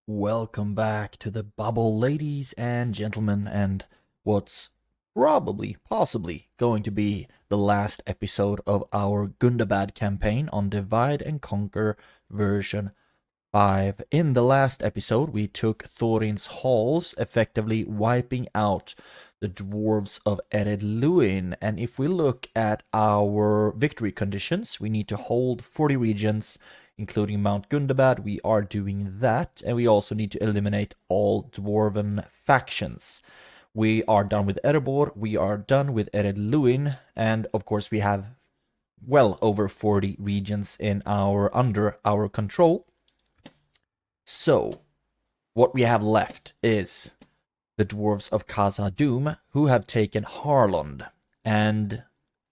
Welcome back to the bubble, ladies and gentlemen, and what's possibly going to be the last episode of our Gundabad campaign on Divide and Conquer version 5. In the last episode, we took Thorin's halls, effectively wiping out the Dwarves of Ered-Luin, and if we look at our victory conditions, we need to hold 40 regions, including Mount Gundabad. We are doing that, and we also need to eliminate all Dwarven factions. We are done with Erebor, we are done with Ered-Luin, and of course we have well over 40 regions under our control. So, what we have left is the Dwarves of KHAZAD-DUM, who have taken Harlond, and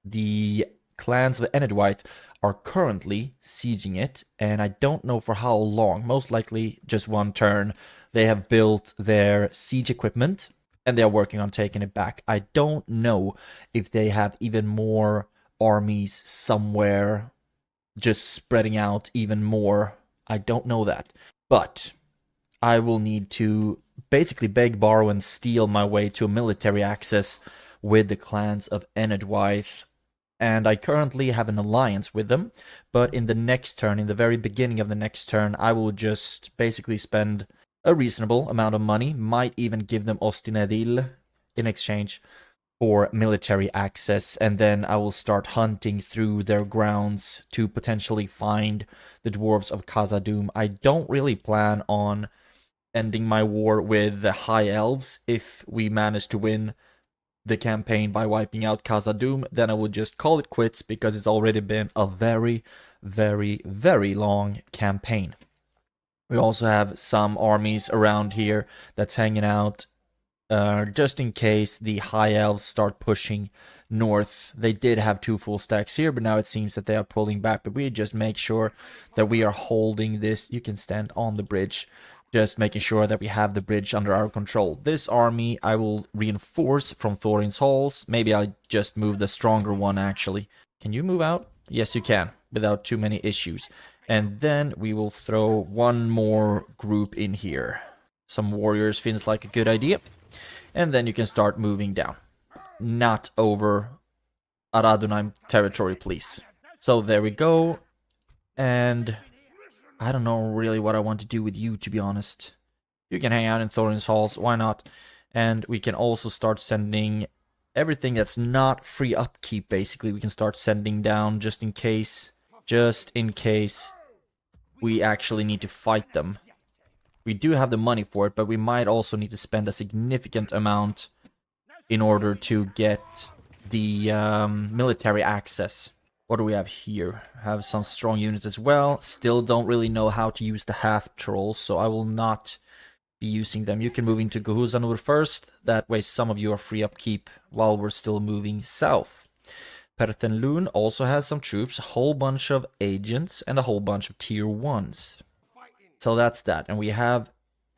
the clans of Enedwyth are currently sieging it, and I don't know for how long, most likely just one turn. They have built their siege equipment, and they are working on taking it back. I don't know if they have even more armies somewhere, just spreading out even more. I don't know that. But I will need to basically beg, borrow, and steal my way to a military access with the clans of Enedwyth. And I currently have an alliance with them, but in the next turn, in the very beginning of the next turn, I will just basically spend a reasonable amount of money, might even give them Ostinadil in exchange for military access, and then I will start hunting through their grounds to potentially find the Dwarves of KHAZAD-DUM. I don't really plan on ending my war with the High Elves. If we manage to win the campaign by wiping out KHAZAD-DUM, then I will just call it quits, because it's already been a very, very, very long campaign. We also have some armies around here that's hanging out just in case the High Elves start pushing north. They did have 2 full stacks here, but now it seems that they are pulling back. But we just make sure that we are holding this. You can stand on the bridge. Just making sure that we have the bridge under our control. This army I will reinforce from Thorin's halls. Maybe I just move the stronger one, actually. Can you move out? Yes, you can, without too many issues. And then we will throw one more group in here. Some warriors feels like a good idea. And then you can start moving down. Not over Aradunheim territory, please. So there we go. And I don't know really what I want to do with you, to be honest. You can hang out in Thorin's halls, why not? And we can also start sending everything that's not free upkeep, basically. We can start sending down just in case we actually need to fight them. We do have the money for it, but we might also need to spend a significant amount in order to get the military access. What do we have here? Have some strong units as well. Still don't really know how to use the half-trolls, so I will not be using them. You can move into Gahuzanur first. That way some of you are free upkeep while we're still moving south. Perthenlun also has some troops, a whole bunch of agents, and a whole bunch of tier 1s. So that's that. And we have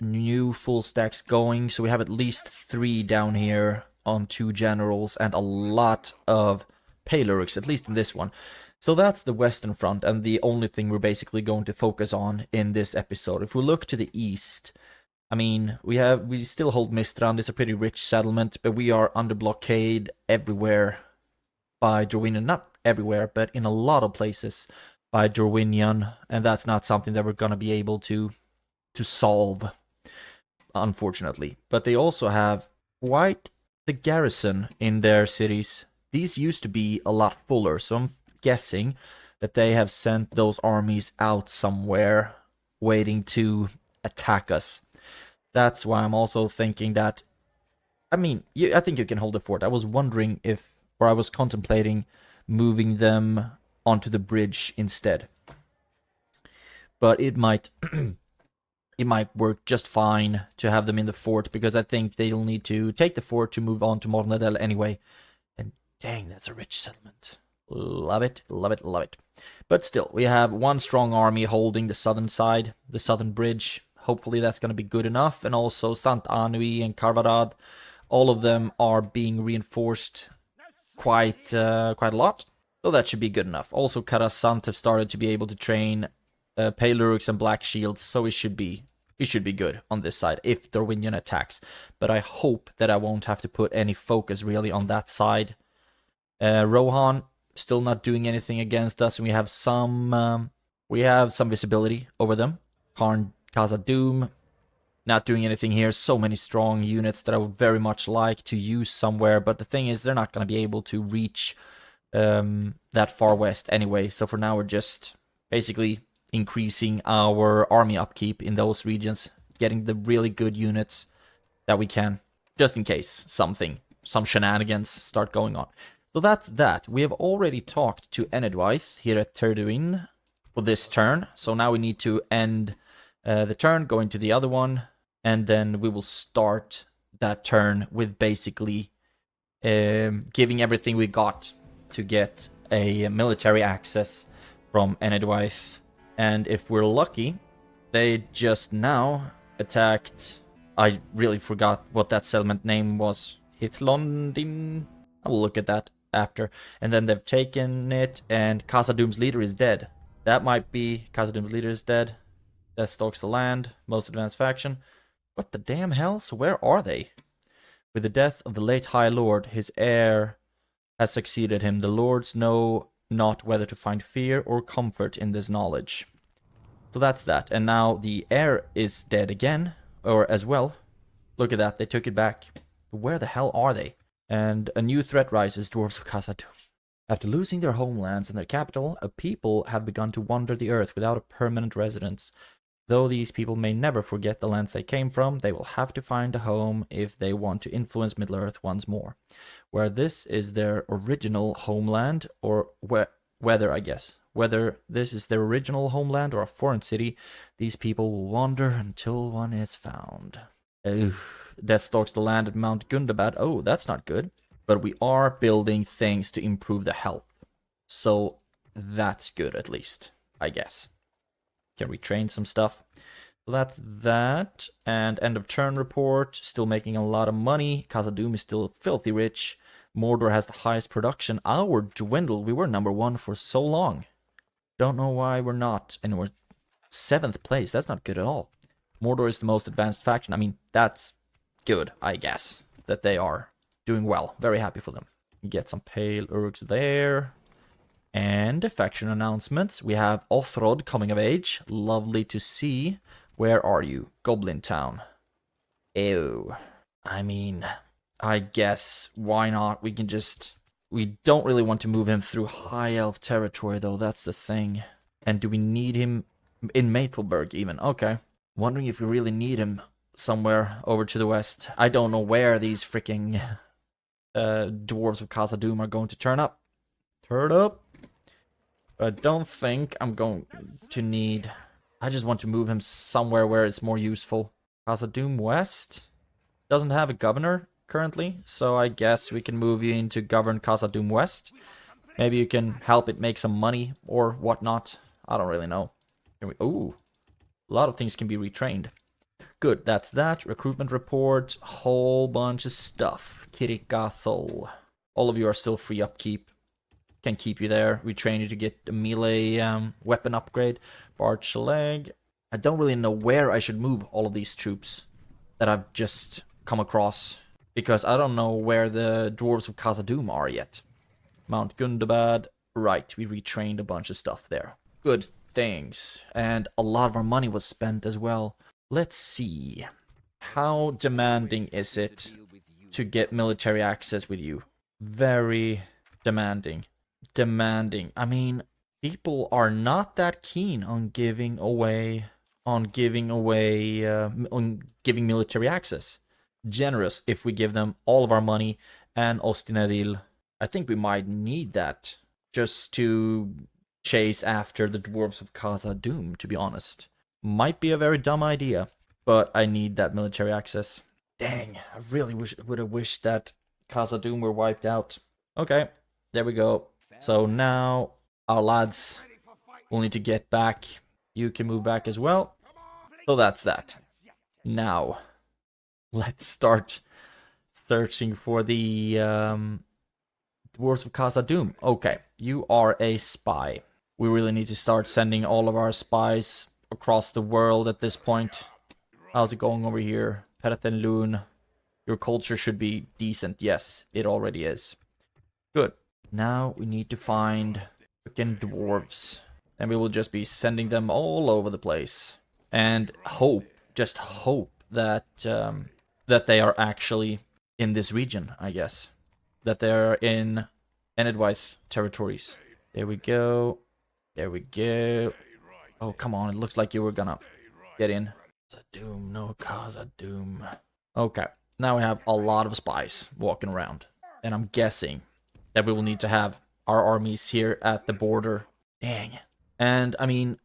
new full stacks going, so we have at least 3 down here on 2 generals and a lot of Palurks, at least in this one. So that's the western front, and the only thing we're basically going to focus on in this episode. If we look to the east, I mean, we still hold Mistrand. It's a pretty rich settlement, but we are under blockade everywhere by Dorwinion. Not everywhere, but in a lot of places by Dorwinion, and that's not something that we're gonna be able to solve, unfortunately. But they also have quite the garrison in their cities. These used to be a lot fuller, so I'm guessing that they have sent those armies out somewhere, waiting to attack us. That's why I'm also thinking that, I mean, I think you can hold the fort. I was wondering I was contemplating moving them onto the bridge instead. But it might work just fine to have them in the fort, because I think they'll need to take the fort to move on to Mornadel anyway. And dang, that's a rich settlement. Love it, love it, love it. But still, we have 1 strong army holding the southern side, the southern bridge. Hopefully that's going to be good enough. And also Sant Anui and Karvarad, all of them are being reinforced quite a lot. So that should be good enough. Also, Karasant have started to be able to train Palurks and Black Shields, so it should be we should be good on this side if Dorwinion attacks. But I hope that I won't have to put any focus really on that side. Rohan still not doing anything against us, and we have some visibility over them. KHAZAD-DUM not doing anything here. So many strong units that I would very much like to use somewhere, but the thing is, they're not going to be able to reach that far west anyway. So for now, we're just basically increasing our army upkeep in those regions, getting the really good units that we can, just in case some shenanigans start going on. So that's that. We have already talked to Enedwaith here at Durin for this turn, so now we need to end the turn, going to the other one, and then we will start that turn with basically giving everything we got to get a military access from Enedwaith. And if we're lucky, they just now attacked... I really forgot what that settlement name was. Hithlondin? I will look at that after. And then they've taken it, and KHAZAD-DUM's leader is dead. That might be KHAZAD-DUM's leader is dead. That stalks the land. Most advanced faction. What the damn hell? So where are they? With the death of the late High Lord, his heir has succeeded him. The lords know not whether to find fear or comfort in this knowledge. So that's that. And now the heir is dead again, or as well. Look at that, they took it back. Where the hell are they? And a new threat rises, Dwarves of KHAZAD-DUM. After losing their homelands and their capital, a people have begun to wander the earth without a permanent residence. Though these people may never forget the lands they came from, they will have to find a home if they want to influence Middle-earth once more. Where this is their original homeland, or whether this is their original homeland or a foreign city, these people will wander until one is found. Death stalks the land at Mount Gundabad. Oh, that's not good. But we are building things to improve the health. So that's good, at least, I guess. Can retrain some stuff. So that's that. And end of turn report. Still making a lot of money. KHAZAD-DUM is still filthy rich. Mordor has the highest production. Our dwindled. We were number 1 for so long. Don't know why we're not. And we're 7th place. That's not good at all. Mordor is the most advanced faction. I mean, that's good, I guess, that they are doing well. Very happy for them. We get some pale orcs there. And faction announcements. We have Othrod coming of age. Lovely to see. Where are you? Goblin Town. Ew. I mean, I guess, why not? We can just... We don't really want to move him through High Elf territory, though. That's the thing. And do we need him in Maethelberg, even? Okay. Wondering if we really need him somewhere over to the west. I don't know where these freaking Dwarves of KHAZAD-DUM are going to turn up. Turn up! But I don't think I'm going to need... I just want to move him somewhere where it's more useful. KHAZAD-DUM West doesn't have a governor currently, so I guess we can move you in to govern KHAZAD-DUM West. Maybe you can help it make some money or whatnot. I don't really know. Ooh, a lot of things can be retrained. Good, that's that. Recruitment report, whole bunch of stuff. Kirikathol. All of you are still free upkeep. Can keep you there. We train you to get a melee weapon upgrade. Barchaleg. I don't really know where I should move all of these troops that I've just come across, because I don't know where the Dwarves of KHAZAD-DUM are yet. Mount Gundabad. Right, we retrained a bunch of stuff there. Good things. And a lot of our money was spent as well. Let's see. How demanding is it to get military access with you? Very demanding. I mean, people are not that keen on giving military access. Generous if we give them all of our money and Ostinadil. I think we might need that just to chase after the Dwarves of KHAZAD-DUM, to be honest. Might be a very dumb idea, but I need that military access. Dang, I really would have wished that KHAZAD-DUM were wiped out. Okay, there we go. So now our lads will need to get back. You can move back as well. So that's that. Now, let's start searching for the Dwarves of KHAZAD-DUM. Okay, you are a spy. We really need to start sending all of our spies across the world at this point. How's it going over here? Perathenlun. Your culture should be decent. Yes, it already is. Good. Now we need to find freaking dwarves. And we will just be sending them all over the place. And hope, just hope that that they are actually in this region, I guess. That they're in Enedwyth territories. There we go. There we go. Oh, come on. It looks like you were gonna get in. KHAZAD-DUM, no KHAZAD-DUM. Okay. Now we have a lot of spies walking around. And I'm guessing that we will need to have our armies here at the border. Dang. And, I mean,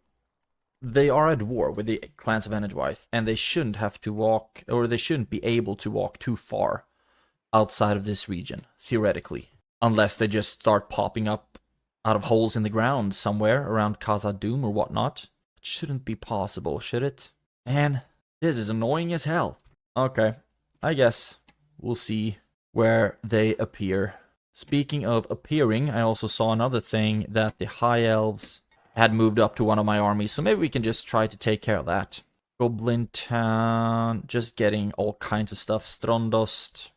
they are at war with the clans of Enedwyth, and they shouldn't have to walk, or they shouldn't be able to walk too far outside of this region, theoretically. Unless they just start popping up out of holes in the ground somewhere around KHAZAD-DUM or whatnot. It shouldn't be possible, should it? Man, this is annoying as hell. Okay, I guess we'll see where they appear. Speaking of appearing, I also saw another thing that the High Elves had moved up to one of my armies, so maybe we can just try to take care of that. Goblin Town, just getting all kinds of stuff. Strondost,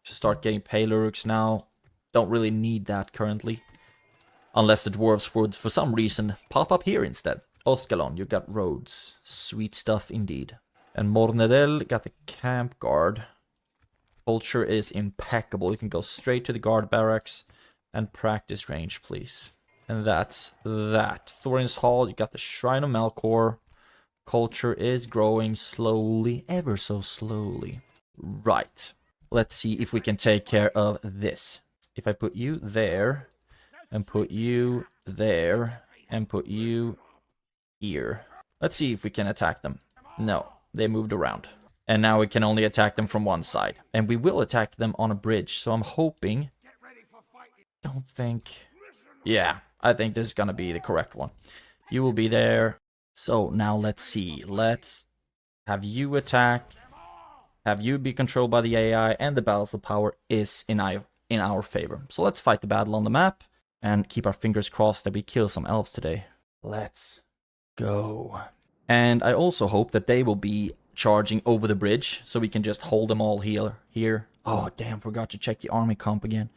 to start getting Pale Uruks now. Don't really need that currently. Unless the dwarves would, for some reason, pop up here instead. Oskalon, you got roads. Sweet stuff indeed. And Mornedel got the camp guard. Culture is impeccable. You can go straight to the guard barracks and practice range, please. And that's that. Thorin's Hall, you got the Shrine of Melkor. Culture is growing slowly, ever so slowly. Right. Let's see if we can take care of this. If I put you there, and put you there, and put you here. Let's see if we can attack them. No, they moved around. And now we can only attack them from one side. And we will attack them on a bridge, so I'm hoping... Don't think... Yeah, I think this is gonna be the correct one. You will be there. So now let's see. Let's have you attack. Have you be controlled by the AI, and the balance of power is in our favor. So let's fight the battle on the map and keep our fingers crossed that we kill some elves today. Let's go. And I also hope that they will be charging over the bridge so we can just hold them all here. Oh, damn, forgot to check the army comp again.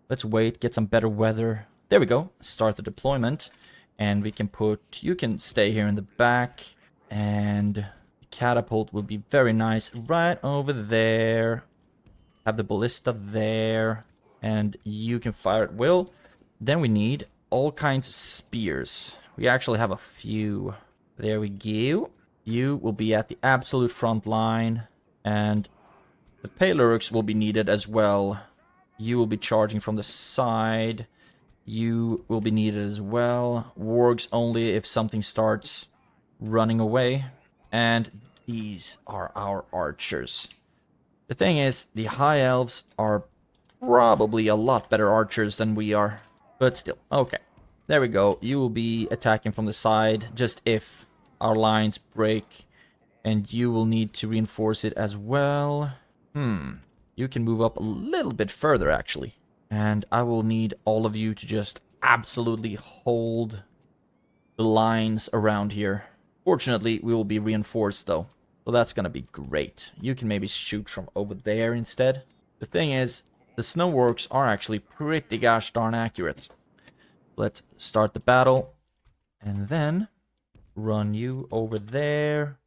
Let's wait, get some better weather. There we go. Start the deployment. And we can put... You can stay here in the back. And the catapult will be very nice right over there. Have the ballista there. And you can fire at will. Then we need all kinds of spears. We actually have a few. There we go. You will be at the absolute front line. And the Pale Uruks will be needed as well. You will be charging from the side. You will be needed as well. Wargs only if something starts running away. And these are our archers. The thing is, the High Elves are probably a lot better archers than we are. But still, okay. There we go. You will be attacking from the side, just if our lines break. And you will need to reinforce it as well. You can move up a little bit further, actually. And I will need all of you to just absolutely hold the lines around here. Fortunately, we will be reinforced, though. So that's going to be great. You can maybe shoot from over there instead. The thing is, the snow orcs are actually pretty gosh darn accurate. Let's start the battle. And then run you over there.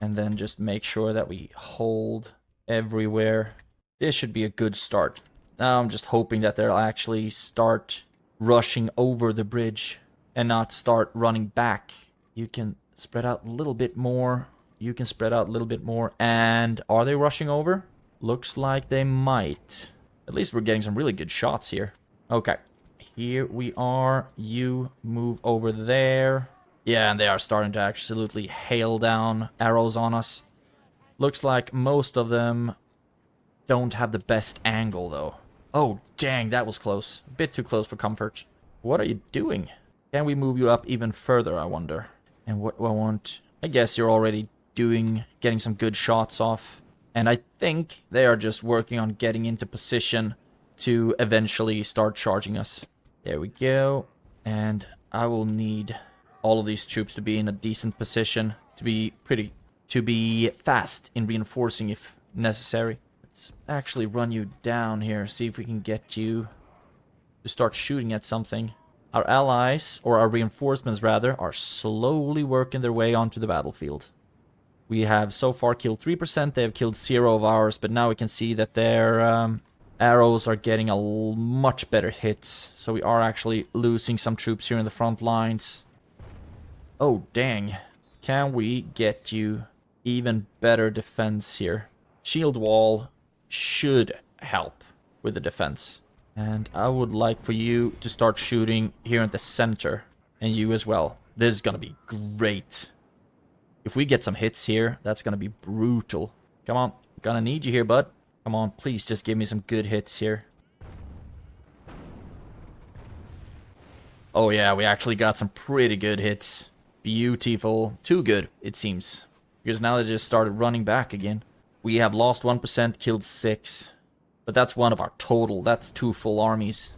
And then just make sure that we hold everywhere. This should be a good start. Now I'm just hoping that they'll actually start rushing over the bridge and not start running back. You can spread out a little bit more. You can spread out a little bit more. And are they rushing over? Looks like they might. At least we're getting some really good shots here. Okay. Here we are. You move over there. Yeah, and they are starting to absolutely hail down arrows on us. Looks like most of them don't have the best angle, though. Oh, dang, that was close. A bit too close for comfort. What are you doing? Can we move you up even further, I wonder? And what do I want? I guess you're already getting some good shots off. And I think they are just working on getting into position to eventually start charging us. There we go. And I will need all of these troops to be in a decent position to be pretty to be fast in reinforcing if necessary. Let's actually run you down here, see if we can get you to start shooting at something. Our allies, or our reinforcements rather, are slowly working their way onto the battlefield. We have so far killed 3%, they have killed 0 of ours, but now we can see that their arrows are getting much better hits. So we are actually losing some troops here in the front lines. Oh, dang. Can we get you even better defense here? Shield wall should help with the defense. And I would like for you to start shooting here in the center. And you as well. This is gonna be great. If we get some hits here, that's gonna be brutal. Come on, gonna need you here, bud. Come on, please just give me some good hits here. Oh yeah, we actually got some pretty good hits. Beautiful. Too good, it seems. Because now they just started running back again. We have lost 1%, killed 6. But that's one of our total. That's 2 full armies.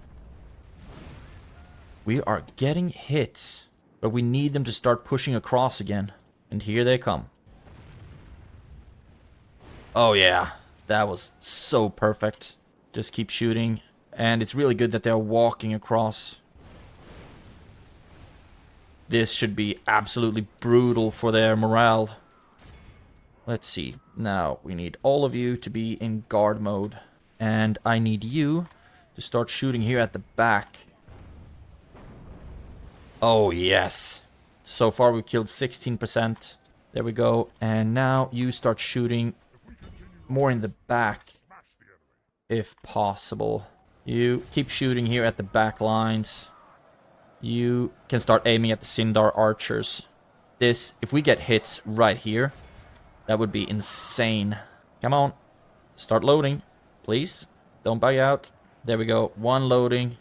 We are getting hits. But we need them to start pushing across again. And here they come. Oh yeah. That was so perfect. Just keep shooting. And it's really good that they're walking across. This should be absolutely brutal for their morale. Let's see. Now, we need all of you to be in guard mode. And I need you to start shooting here at the back. Oh, yes. So far, we've killed 16%. There we go. And now you start shooting more in the back, if possible. You keep shooting here at the back lines. You can start aiming at the Sindar archers. This, if we get hits right here, that would be insane. Come on. Start loading. Please. Don't bug out. There we go. One loading.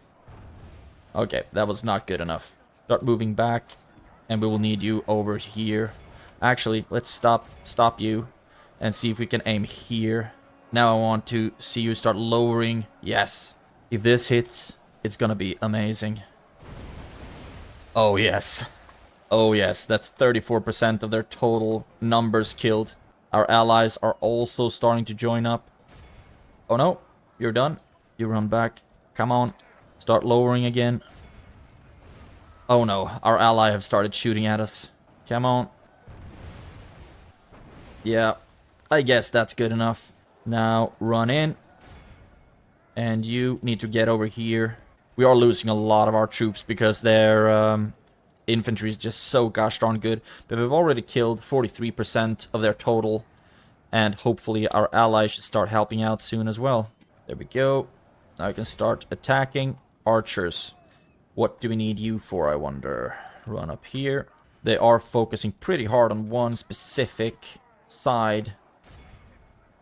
Okay, that was not good enough. Start moving back. And we will need you over here. Actually, let's stop you. And see if we can aim here. Now I want to see you start lowering. Yes. If this hits, it's gonna be amazing. Oh, yes. Oh, yes. That's 34% of their total numbers killed. Our allies are also starting to join up. Oh, no. You're done. You run back. Come on. Start lowering again. Oh, no. Our ally have started shooting at us. Come on. Yeah. I guess that's good enough. Now, run in. And you need to get over here. We are losing a lot of our troops because their infantry is just so gosh darn good. But we've already killed 43% of their total. And hopefully our allies should start helping out soon as well. There we go. Now we can start attacking archers. What do we need you for, I wonder? Run up here. They are focusing pretty hard on one specific side.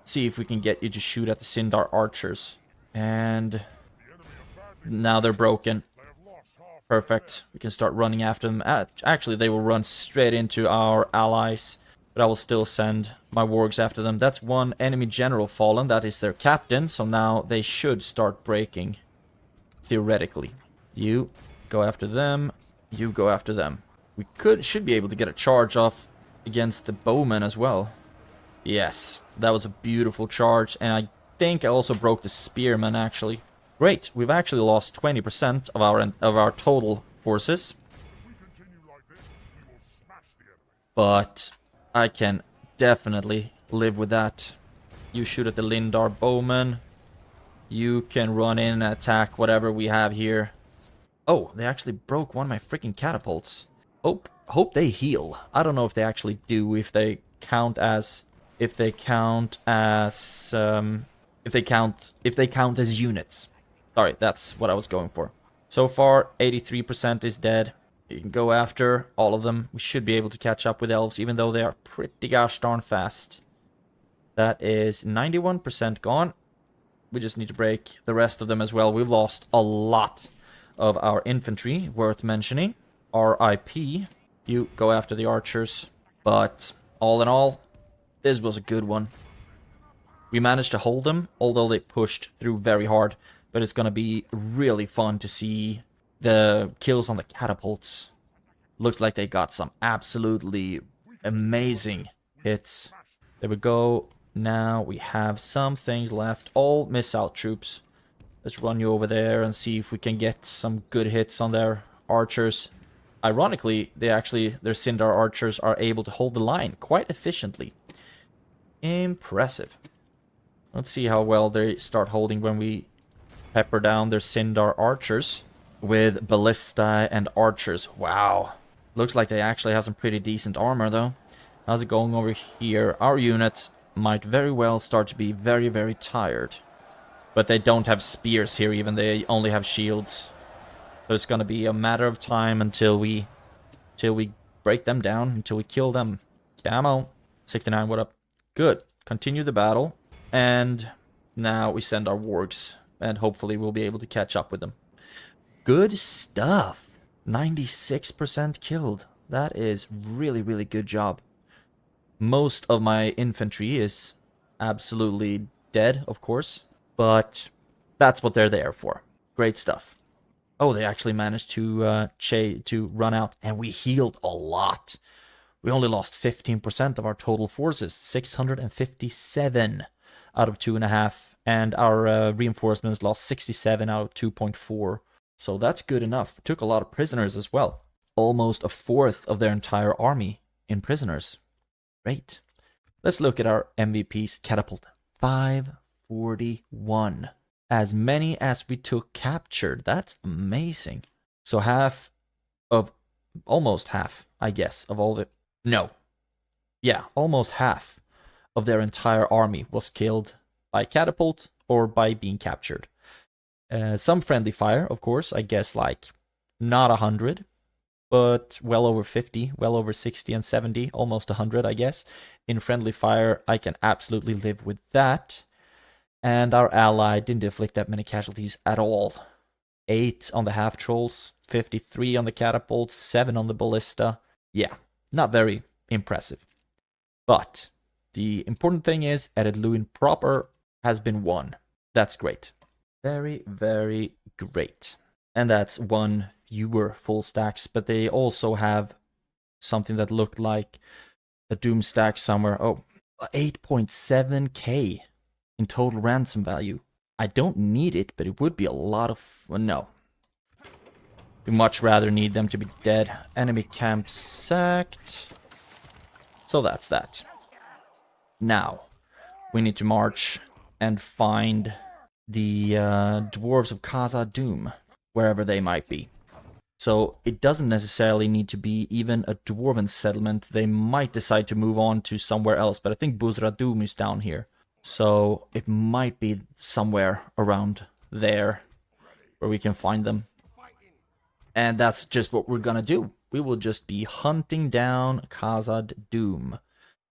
See if we can get you to shoot at the Sindar archers. And now they're broken. Perfect. We can start running after them. Actually, they will run straight into our allies. But I will still send my wargs after them. That's one enemy general fallen. That is their captain. So now they should start breaking. Theoretically. You go after them. You go after them. We should be able to get a charge off against the bowmen as well. Yes. That was a beautiful charge. And I think I also broke the spearmen, actually. Great. We've actually lost 20% of our total forces. But I can definitely live with that. You shoot at the Lindar bowman. You can run in and attack whatever we have here. Oh, they actually broke one of my freaking catapults. Hope they heal. I don't know if they actually do, if they count as units. Sorry, that's what I was going for. So far, 83% is dead. You can go after all of them. We should be able to catch up with elves, even though they are pretty gosh darn fast. That is 91% gone. We just need to break the rest of them as well. We've lost a lot of our infantry, worth mentioning. RIP. You go after the archers. But all in all, this was a good one. We managed to hold them, although they pushed through very hard. But it's going to be really fun to see the kills on the catapults. Looks like they got some absolutely amazing hits. There we go. Now we have some things left. All missile troops. Let's run you over there and see if we can get some good hits on their archers. Ironically, their Sindar archers are able to hold the line quite efficiently. Impressive. Let's see how well they start holding when we pepper down their Sindar archers with ballista and archers. Wow. Looks like they actually have some pretty decent armor, though. How's it going over here? Our units might very well start to be very, very tired. But they don't have spears here even. They only have shields. So it's gonna be a matter of time until we break them down, until we kill them. Camo. 69, what up? Good. Continue the battle. And now we send our wargs. And hopefully we'll be able to catch up with them. Good stuff. 96% killed. That is really, really good job. Most of my infantry is absolutely dead, of course. But that's what they're there for. Great stuff. Oh, they actually managed to run out. And we healed a lot. We only lost 15% of our total forces. 657 out of 2.5. And our reinforcements lost 67 out of 2.4. So that's good enough. Took a lot of prisoners as well. Almost a fourth of their entire army in prisoners. Great. Let's look at our MVPs. Catapult. 541. As many as we took captured. That's amazing. So almost half, I guess, of all the... No. Yeah, almost half of their entire army was killed by catapult or by being captured. Some friendly fire, of course, I guess like not 100, but well over 50, well over 60 and 70, almost 100, I guess. In friendly fire, I can absolutely live with that. And our ally didn't inflict that many casualties at all. 8 on the half-trolls, 53 on the catapults, 7 on the ballista. Yeah, not very impressive. But the important thing is Eredluin proper has been won. That's great. Very, very great. And that's one fewer full stacks, but they also have something that looked like a Doom stack somewhere. Oh, 8.7k in total ransom value. I don't need it, but it would be a lot of... Well, no. We much rather need them to be dead. Enemy camp sacked. So that's that. Now, we need to march and find the Dwarves of KHAZAD-DUM, wherever they might be. So it doesn't necessarily need to be even a Dwarven settlement. They might decide to move on to somewhere else, but I think Buzradum is down here. So it might be somewhere around there where we can find them. And that's just what we're gonna do. We will just be hunting down KHAZAD-DUM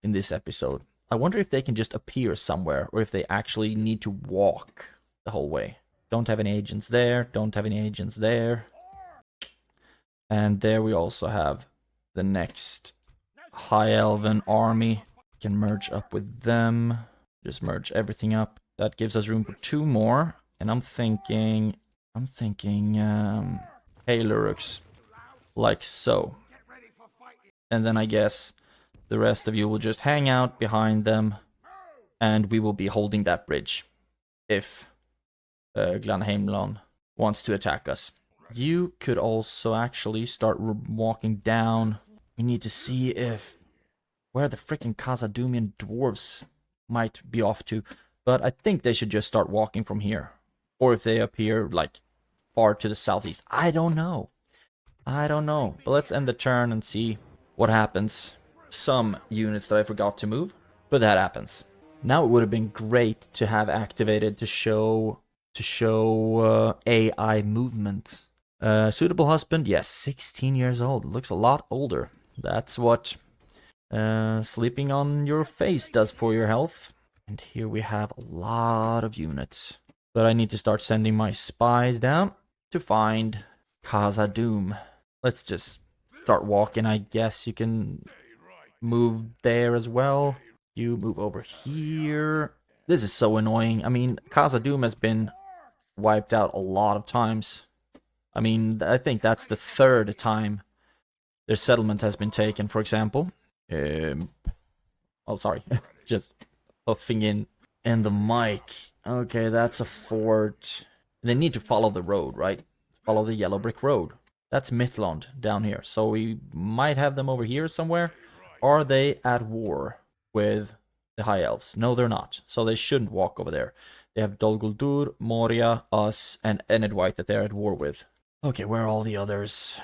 in this episode. I wonder if they can just appear somewhere, or if they actually need to walk the whole way. Don't have any agents there, don't have any agents there. And there we also have the next High Elven army. Can merge up with them. Just merge everything up. That gives us room for 2 more. And I'm thinking Hailurux, like so. And then I guess the rest of you will just hang out behind them, and we will be holding that bridge if Glanheimlon wants to attack us. You could also actually start walking down. We need to see where the freaking KHAZAD-DUMian dwarves might be off to, but I think they should just start walking from here. Or if they appear like far to the southeast. I don't know. But let's end the turn and see what happens. Some units that I forgot to move, but that happens. Now it would have been great to have activated to show AI movement. Suitable husband, yes, 16 years old. Looks a lot older. That's what sleeping on your face does for your health. And here we have a lot of units. But I need to start sending my spies down to find KHAZAD-DUM. Let's just start walking. I guess you can move there as well. You move over here. This is so annoying. I mean, KHAZAD-DUM has been wiped out a lot of times. I mean, I think that's the 3rd time their settlement has been taken, for example. Oh, sorry. Just puffing in the mic. Okay, that's a fort. They need to follow the road, right? Follow the yellow brick road. That's Mythland down here. So we might have them over here somewhere. Are they at war with the High Elves? No, they're not. So they shouldn't walk over there. They have Dol Guldur, Moria, us, and Enedwyte that they're at war with. Okay, where are all the others?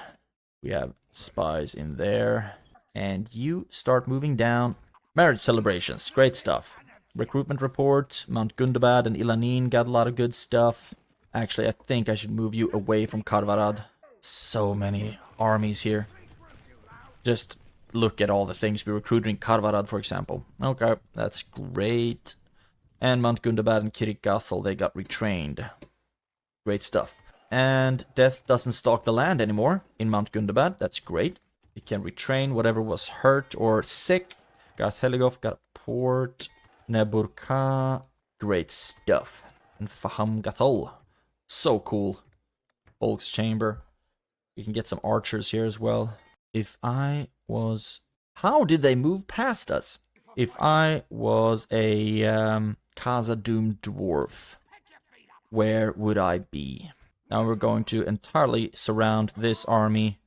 We have spies in there. And you start moving down. Marriage celebrations, great stuff. Recruitment report, Mount Gundabad and Ilanin got a lot of good stuff. Actually, I think I should move you away from Karvarad. So many armies here. Just look at all the things we recruited in Karvarad, for example. Okay, that's great. And Mount Gundabad and Kirikgathel, they got retrained. Great stuff. And death doesn't stalk the land anymore in Mount Gundabad. That's great. You can retrain whatever was hurt or sick. Garth Heligoth got a port. Neburka. Great stuff. And Faham Gathol. So cool. Bolg's chamber. You can get some archers here as well. If I was... How did they move past us? If I was a KHAZAD-DUM dwarf, where would I be? Now we're going to entirely surround this army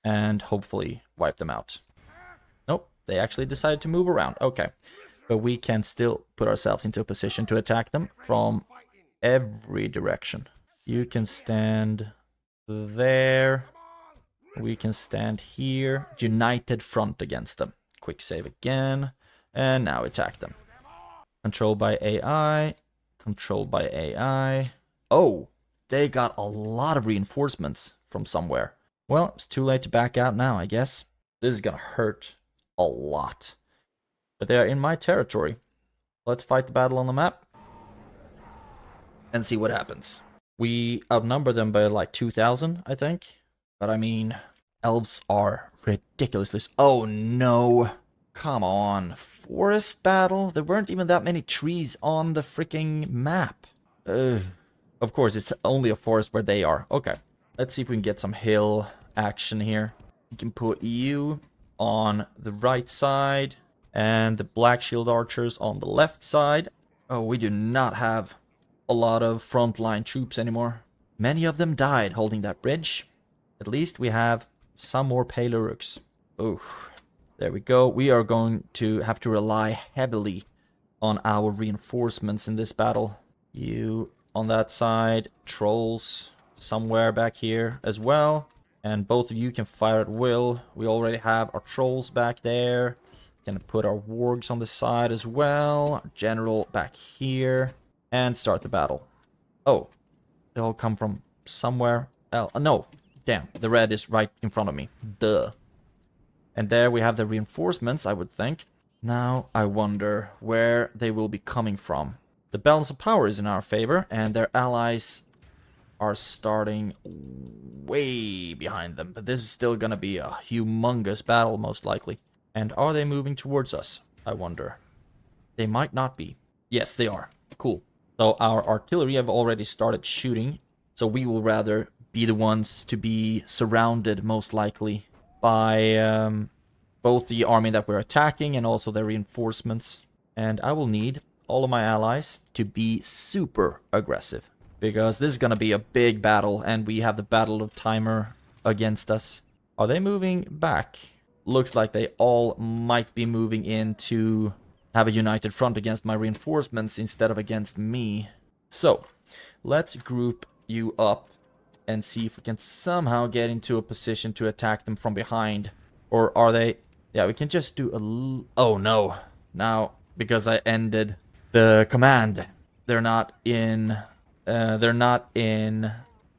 and hopefully wipe them out. Nope, they actually decided to move around. Okay, but we can still put ourselves into a position to attack them from every direction. You can stand there. We can stand here. United front against them. Quick save again. And now attack them. Controlled by AI. Controlled by AI. Oh, they got a lot of reinforcements from somewhere. Well, it's too late to back out now, I guess. This is gonna hurt a lot. But they are in my territory. Let's fight the battle on the map. And see what happens. We outnumber them by like 2,000, I think. But I mean, elves are ridiculously... Oh no! Come on. Forest battle? There weren't even that many trees on the freaking map. Of course, it's only a forest where they are. Okay. Let's see if we can get some hill action here. We can put you on the right side. And the Black Shield Archers on the left side. Oh, we do not have a lot of frontline troops anymore. Many of them died holding that bridge. At least we have some more Paleruks. Oh, there we go. We are going to have to rely heavily on our reinforcements in this battle. You on that side, trolls somewhere back here as well. And both of you can fire at will. We already have our trolls back there. Gonna put our wargs on the side as well. Our general back here. And start the battle. Oh, they all come from somewhere else. No, damn, the red is right in front of me. Duh. And there we have the reinforcements, I would think. Now I wonder where they will be coming from. The balance of power is in our favor, and their allies are starting way behind them. But this is still gonna be a humongous battle, most likely. And are they moving towards us? I wonder. They might not be. Yes, they are. Cool. So our artillery have already started shooting. So we will rather be the ones to be surrounded, most likely, by both the army that we're attacking and also their reinforcements. And I will need all of my allies to be super aggressive. Because this is going to be a big battle, and we have the Battle of Timer against us. Are they moving back? Looks like they all might be moving in to have a united front against my reinforcements instead of against me. So, let's group you up and see if we can somehow get into a position to attack them from behind. Or are they... Yeah, we can just do a... Oh no. Now, because I ended the command, they're not in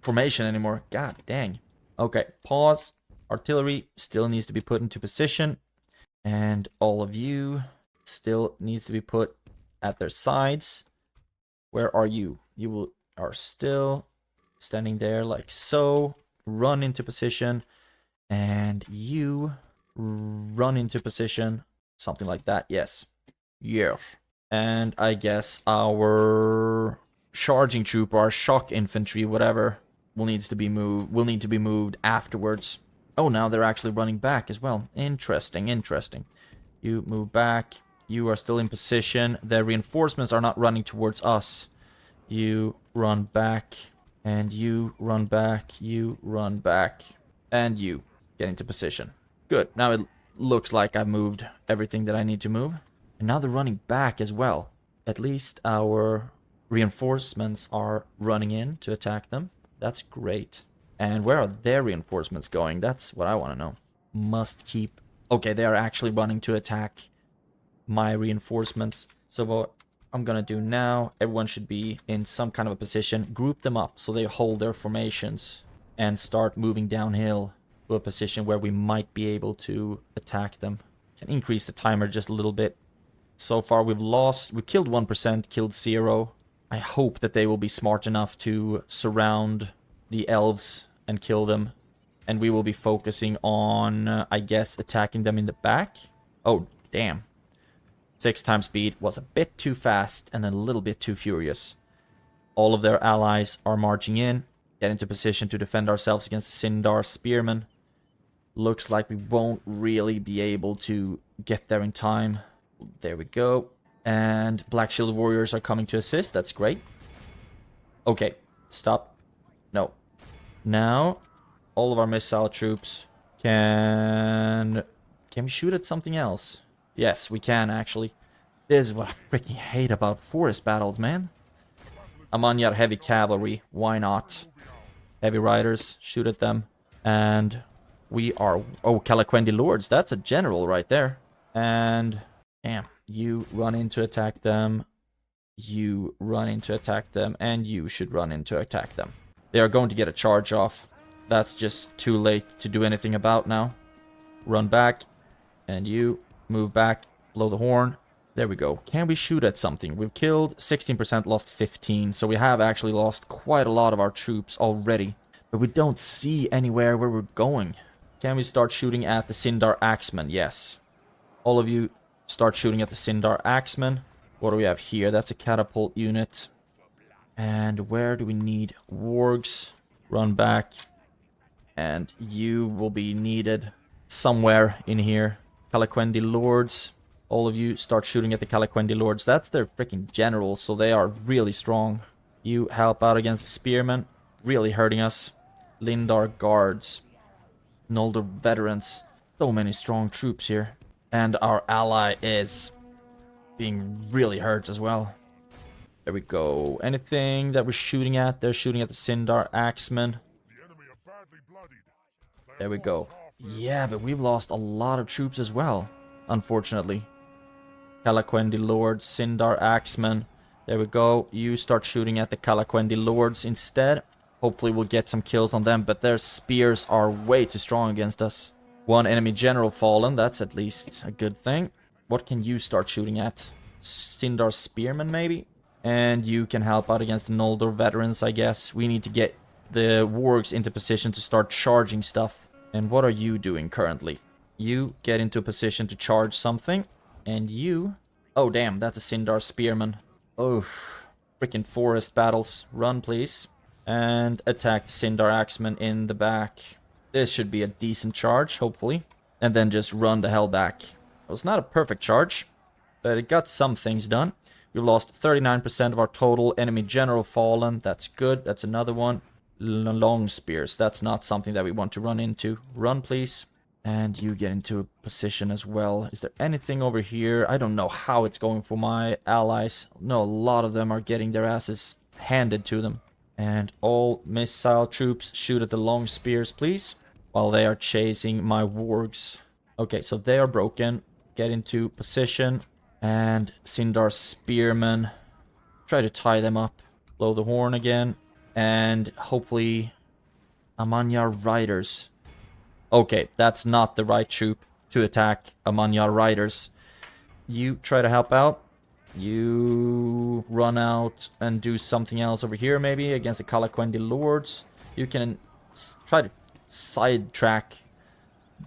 formation anymore. God dang. Okay, pause. Artillery still needs to be put into position. And all of you still needs to be put at their sides. Where are you? You are still standing there like so. Run into position. And you run into position. Something like that. Yes. Yes. And I guess our charging troop, or our shock infantry, whatever, will need to be moved afterwards. Oh, now they're actually running back as well. Interesting, interesting. You move back. You are still in position. The reinforcements are not running towards us. You run back. And you run back. You run back. And you get into position. Good. Now it looks like I've moved everything that I need to move. And now they're running back as well. At least our reinforcements are running in to attack them. That's great. And where are their reinforcements going? That's what I want to know. Must keep... Okay, they are actually running to attack my reinforcements. So what I'm going to do now, everyone should be in some kind of a position. Group them up so they hold their formations. And start moving downhill to a position where we might be able to attack them. Can increase the timer just a little bit. So far we killed 1%, killed 0. I hope that they will be smart enough to surround the elves and kill them. And we will be focusing on, I guess, attacking them in the back. Oh, damn. 6 times speed was a bit too fast and a little bit too furious. All of their allies are marching in. Get into position to defend ourselves against the Sindar spearmen. Looks like we won't really be able to get there in time. There we go. And Black Shield Warriors are coming to assist. That's great. Okay. Stop. No. Now, all of our missile troops can we shoot at something else? Yes, we can, actually. This is what I freaking hate about forest battles, man. Amanyar heavy cavalry. Why not? Heavy riders. Shoot at them. And we are... Oh, Kalakwendi Lords. That's a general right there. And... Damn. You run in to attack them. You run in to attack them. And you should run in to attack them. They are going to get a charge off. That's just too late to do anything about now. Run back. And you move back. Blow the horn. There we go. Can we shoot at something? We've killed 16%, lost 15. So we have actually lost quite a lot of our troops already. But we don't see anywhere where we're going. Can we start shooting at the Sindar Axemen? Yes. All of you start shooting at the Sindar Axemen. What do we have here? That's a catapult unit. And where do we need wargs? Run back. And you will be needed somewhere in here. Kalakwendi Lords. All of you start shooting at the Kalakwendi Lords. That's their freaking generals, so they are really strong. You help out against the spearmen. Really hurting us. Lindar Guards. Noldor Veterans. So many strong troops here. And our ally is being really hurt as well. There we go. Anything that we're shooting at? They're shooting at the Sindar Axemen. There we go. Yeah, but we've lost a lot of troops as well, unfortunately. Kalakwendi Lords, Sindar Axemen. There we go. You start shooting at the Kalakwendi Lords instead. Hopefully we'll get some kills on them, but their spears are way too strong against us. One enemy general fallen, that's at least a good thing. What can you start shooting at? Sindar Spearmen, maybe? And you can help out against the Noldor Veterans, I guess. We need to get the wargs into position to start charging stuff. And what are you doing currently? You get into a position to charge something. And you... Oh, damn, that's a Sindar Spearman. Oh, freaking forest battles. Run, please. And attack the Sindar Axemen in the back. This should be a decent charge, hopefully. And then just run the hell back. It was not a perfect charge, but it got some things done. We lost 39% of our total enemy general fallen. That's good. That's another one. Long spears. That's not something that we want to run into. Run, please. And you get into a position as well. Is there anything over here? I don't know how it's going for my allies. No, a lot of them are getting their asses handed to them. And all missile troops shoot at the long spears, please. While they are chasing my wargs. Okay, so they are broken. Get into position. And Sindar Spearmen. Try to tie them up. Blow the horn again. And hopefully Amanyar Riders. Okay, that's not the right troop to attack Amanyar Riders. You try to help out. You run out and do something else over here maybe against the Kalakwendi Lords. You can try to sidetrack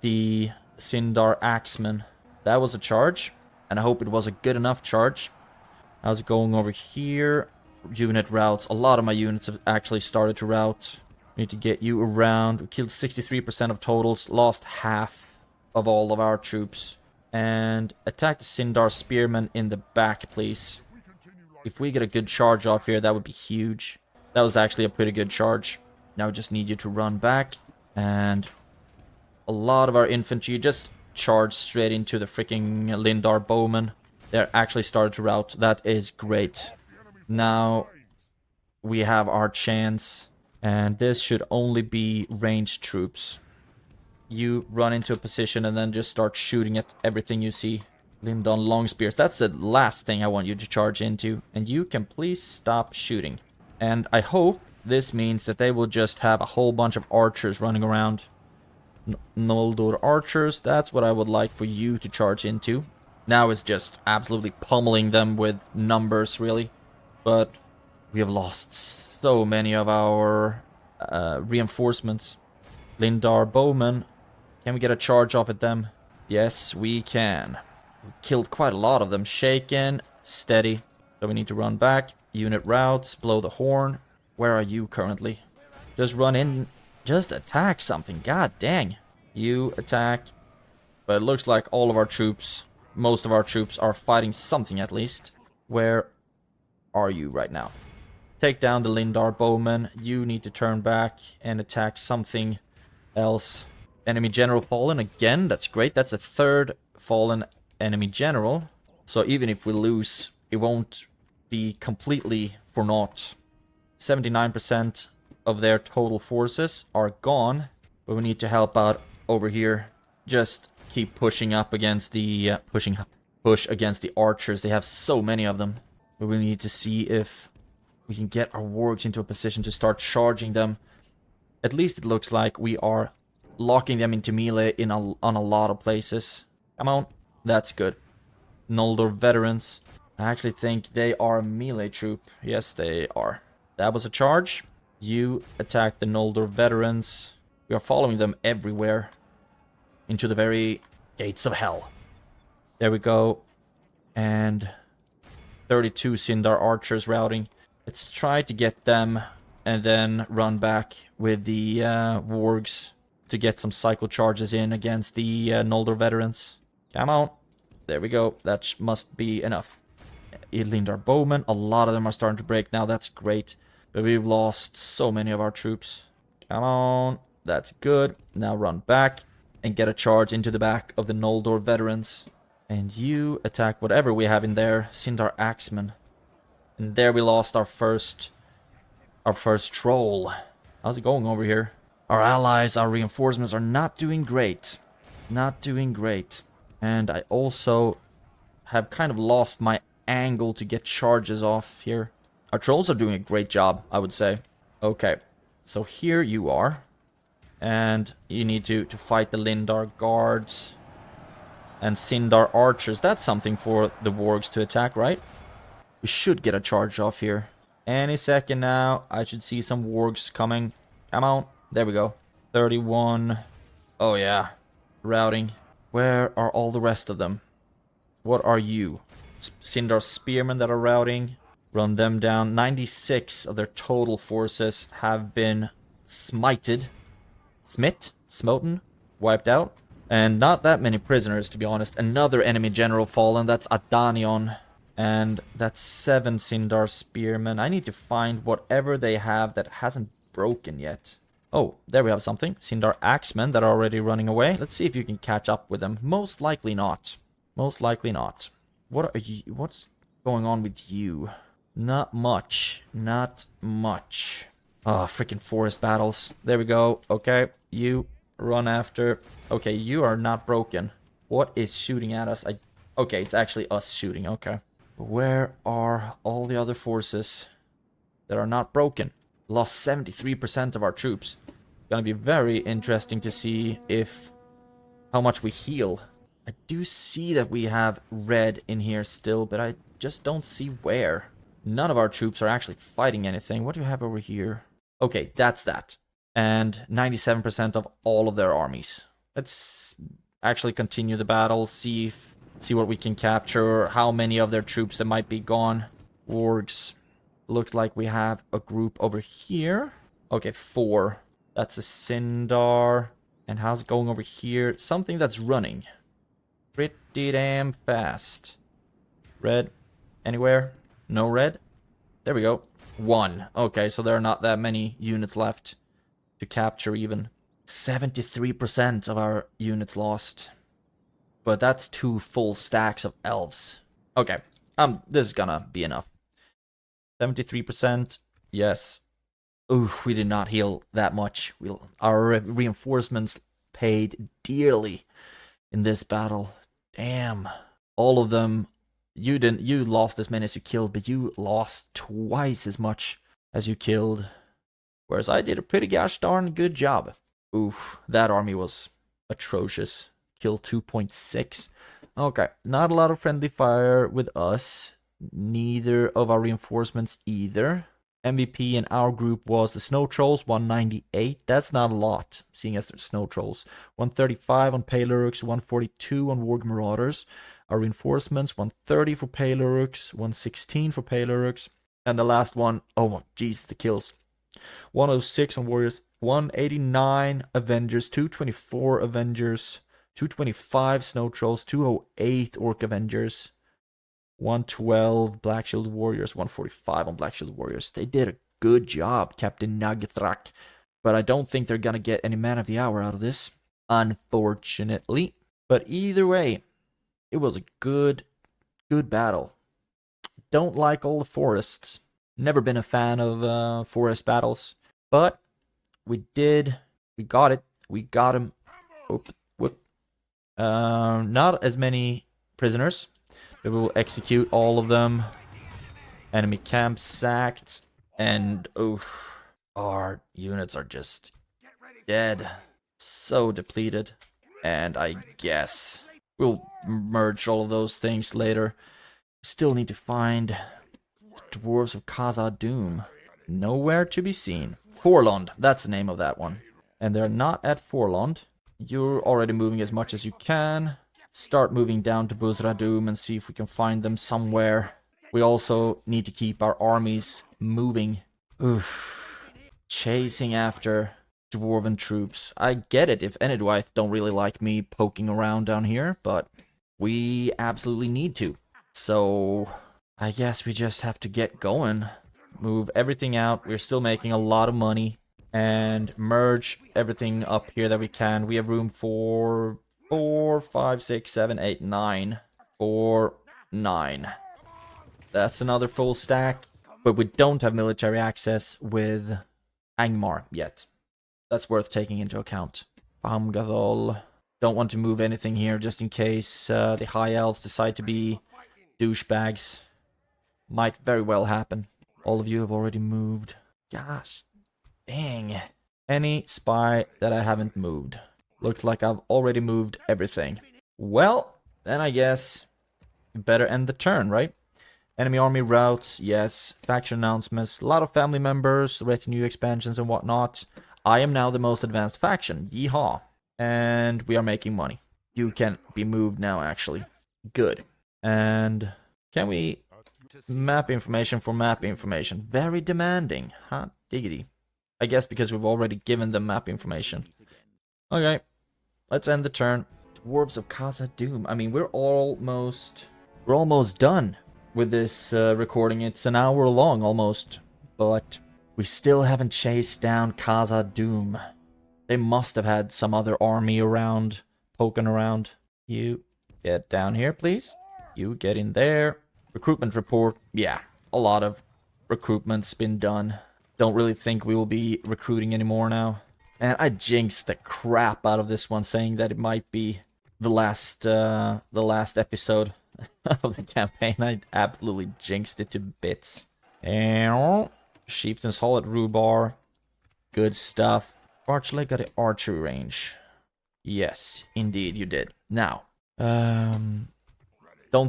the Sindar Axemen. That was a charge. And I hope it was a good enough charge. How's it going over here? Unit routes. A lot of my units have actually started to route. We need to get you around. We killed 63% of totals. Lost half of all of our troops. And attack the Sindar Spearmen in the back, please. If we get a good charge off here, that would be huge. That was actually a pretty good charge. Now we just need you to run back. And a lot of our infantry just charge straight into the freaking Lindar Bowmen. They're actually started to rout. That is great. Now we have our chance. And this should only be ranged troops. You run into a position and then just start shooting at everything you see. Lindon long spears. That's the last thing I want you to charge into. And you can please stop shooting. And I hope this means that they will just have a whole bunch of archers running around. Noldor archers. That's what I would like for you to charge into. Now it's just absolutely pummeling them with numbers, really. But we have lost so many of our reinforcements. Lindar bowmen. Can we get a charge off at them? Yes, we can. We killed quite a lot of them. Shaken. Steady. So we need to run back. Unit routes. Blow the horn. Where are you currently? Just run in. Just attack something. God dang. You attack. But it looks like all of our troops, most of our troops, are fighting something at least. Where are you right now? Take down the Lindar bowmen. You need to turn back and attack something else. Enemy general fallen again. That's great. That's a third fallen enemy general. So even if we lose, it won't be completely for naught. 79% of their total forces are gone. But we need to help out over here. Just keep pushing up against the... push against the archers. They have so many of them. But we need to see if we can get our wargs into a position to start charging them. At least it looks like we are locking them into melee on a lot of places. Come on. That's good. Noldor veterans. I actually think they are a melee troop. Yes, they are. That was a charge. You attack the Noldor veterans. We are following them everywhere. Into the very gates of hell. There we go. And 32 Sindar archers routing. Let's try to get them and then run back with the wargs to get some cycle charges in against the Noldor veterans. Come on. There we go. That must be enough. Lindar bowmen. A lot of them are starting to break now. That's great. But we've lost so many of our troops. Come on. That's good. Now run back and get a charge into the back of the Noldor veterans. And you attack whatever we have in there. Sindar axemen. And there we lost our first troll. How's it going over here? Our allies, our reinforcements are not doing great. Not doing great. And I also have kind of lost my angle to get charges off here. Our trolls are doing a great job, I would say. Okay, so here you are. And you need to fight the Lindar guards. And Sindar archers. That's something for the wargs to attack, right? We should get a charge off here. Any second now, I should see some wargs coming. Come on. There we go. 31. Oh, yeah. Routing. Where are all the rest of them? What are you? Sindar spearmen that are routing. Run them down. 96 of their total forces have been smited. Smoten? Wiped out. And not that many prisoners, to be honest. Another enemy general fallen. That's Adanion. And that's 7 Sindar spearmen. I need to find whatever they have that hasn't broken yet. Oh, there we have something. Sindar axemen that are already running away. Let's see if you can catch up with them. Most likely not. Most likely not. What are you? What's going on with you? Not much. Not much. Oh, freaking forest battles. There we go. Okay, you run after. Okay, you are not broken. What is shooting at us? Okay, it's actually us shooting. Okay. Where are all the other forces that are not broken? Lost 73% of our troops. It's gonna be very interesting to see how much we heal. I do see that we have red in here still, but I just don't see where. None of our troops are actually fighting anything. What do you have over here? Okay, that's that. And 97% of all of their armies. Let's actually continue the battle, see what we can capture, how many of their troops that might be gone. Wargs. Looks like we have a group over here. Okay, 4. That's a Sindar. And how's it going over here? Something that's running. Pretty pretty damn fast. Red? Anywhere? No red? There we go. 1. Okay, so there are not that many units left to capture even. 73% of our units lost. But that's 2 full stacks of elves. Okay, this is gonna be enough. 73%, yes. Ooh, we did not heal that much. Our reinforcements paid dearly in this battle. Damn. All of them, you lost as many as you killed, but you lost twice as much as you killed. Whereas I did a pretty gosh darn good job. Ooh, that army was atrocious. Kill 2.6. Okay, not a lot of friendly fire with us. Neither of our reinforcements either. MVP in our group was the Snow Trolls, 198. That's not a lot, seeing as they're Snow Trolls. 135 on Pale Uruks, 142 on Warg Marauders. Our reinforcements, 130 for Pale Uruks, 116 for Pale Uruks. And the last one, oh jeez, the kills. 106 on Warriors, 189 Avengers, 224 Avengers, 225 Snow Trolls, 208 Orc Avengers, 112 Black Shield Warriors, 145 on Black Shield Warriors. They did a good job, Captain Nagathrak. But I don't think they're gonna get any Man of the Hour out of this, unfortunately. But either way, it was a good battle. Don't like all the forests. Never been a fan of forest battles. But we got it. We got him. Whoop. Not as many prisoners. We will execute all of them. Enemy camp sacked. And our units are just dead. So depleted. And I guess we'll merge all of those things later. Still need to find the Dwarves of KHAZAD-DUM. Nowhere to be seen. Forlond, that's the name of that one. And they're not at Forlond. You're already moving as much as you can. Start moving down to Buzradum and see if we can find them somewhere. We also need to keep our armies moving. Oof. Chasing after dwarven troops. I get it if Enedwythe don't really like me poking around down here, but we absolutely need to. So I guess we just have to get going. Move everything out. We're still making a lot of money. And merge everything up here that we can. We have room for 4, 5, 6, 7, 8, 9. 4, 9. That's another full stack. But we don't have military access with Angmar yet. That's worth taking into account. Bamgathol. Don't want to move anything here just in case the High Elves decide to be douchebags. Might very well happen. All of you have already moved. Gosh. Dang. Any spy that I haven't moved. Looks like I've already moved everything. Well, then I guess you better end the turn, right? Enemy army routes, yes. Faction announcements, a lot of family members, retinue expansions and whatnot. I am now the most advanced faction. Yeehaw. And we are making money. You can be moved now, actually. Good. And can we... Map information for map information. Very demanding. Hot diggity. I guess because we've already given them map information. Okay, let's end the turn. Dwarves of KHAZAD-DUM. I mean, we're almost done with this recording. It's an hour long almost, but we still haven't chased down KHAZAD-DUM. They must have had some other army around, poking around. You get down here, please. You get in there. Recruitment report. Yeah, a lot of recruitment's been done. Don't really think we will be recruiting anymore now. And I jinxed the crap out of this one, saying that it might be the last episode of the campaign. I absolutely jinxed it to bits. And Chieftain's Hall at Rhubar. Good stuff. Archly got an archery range. Yes, indeed you did. Now, don't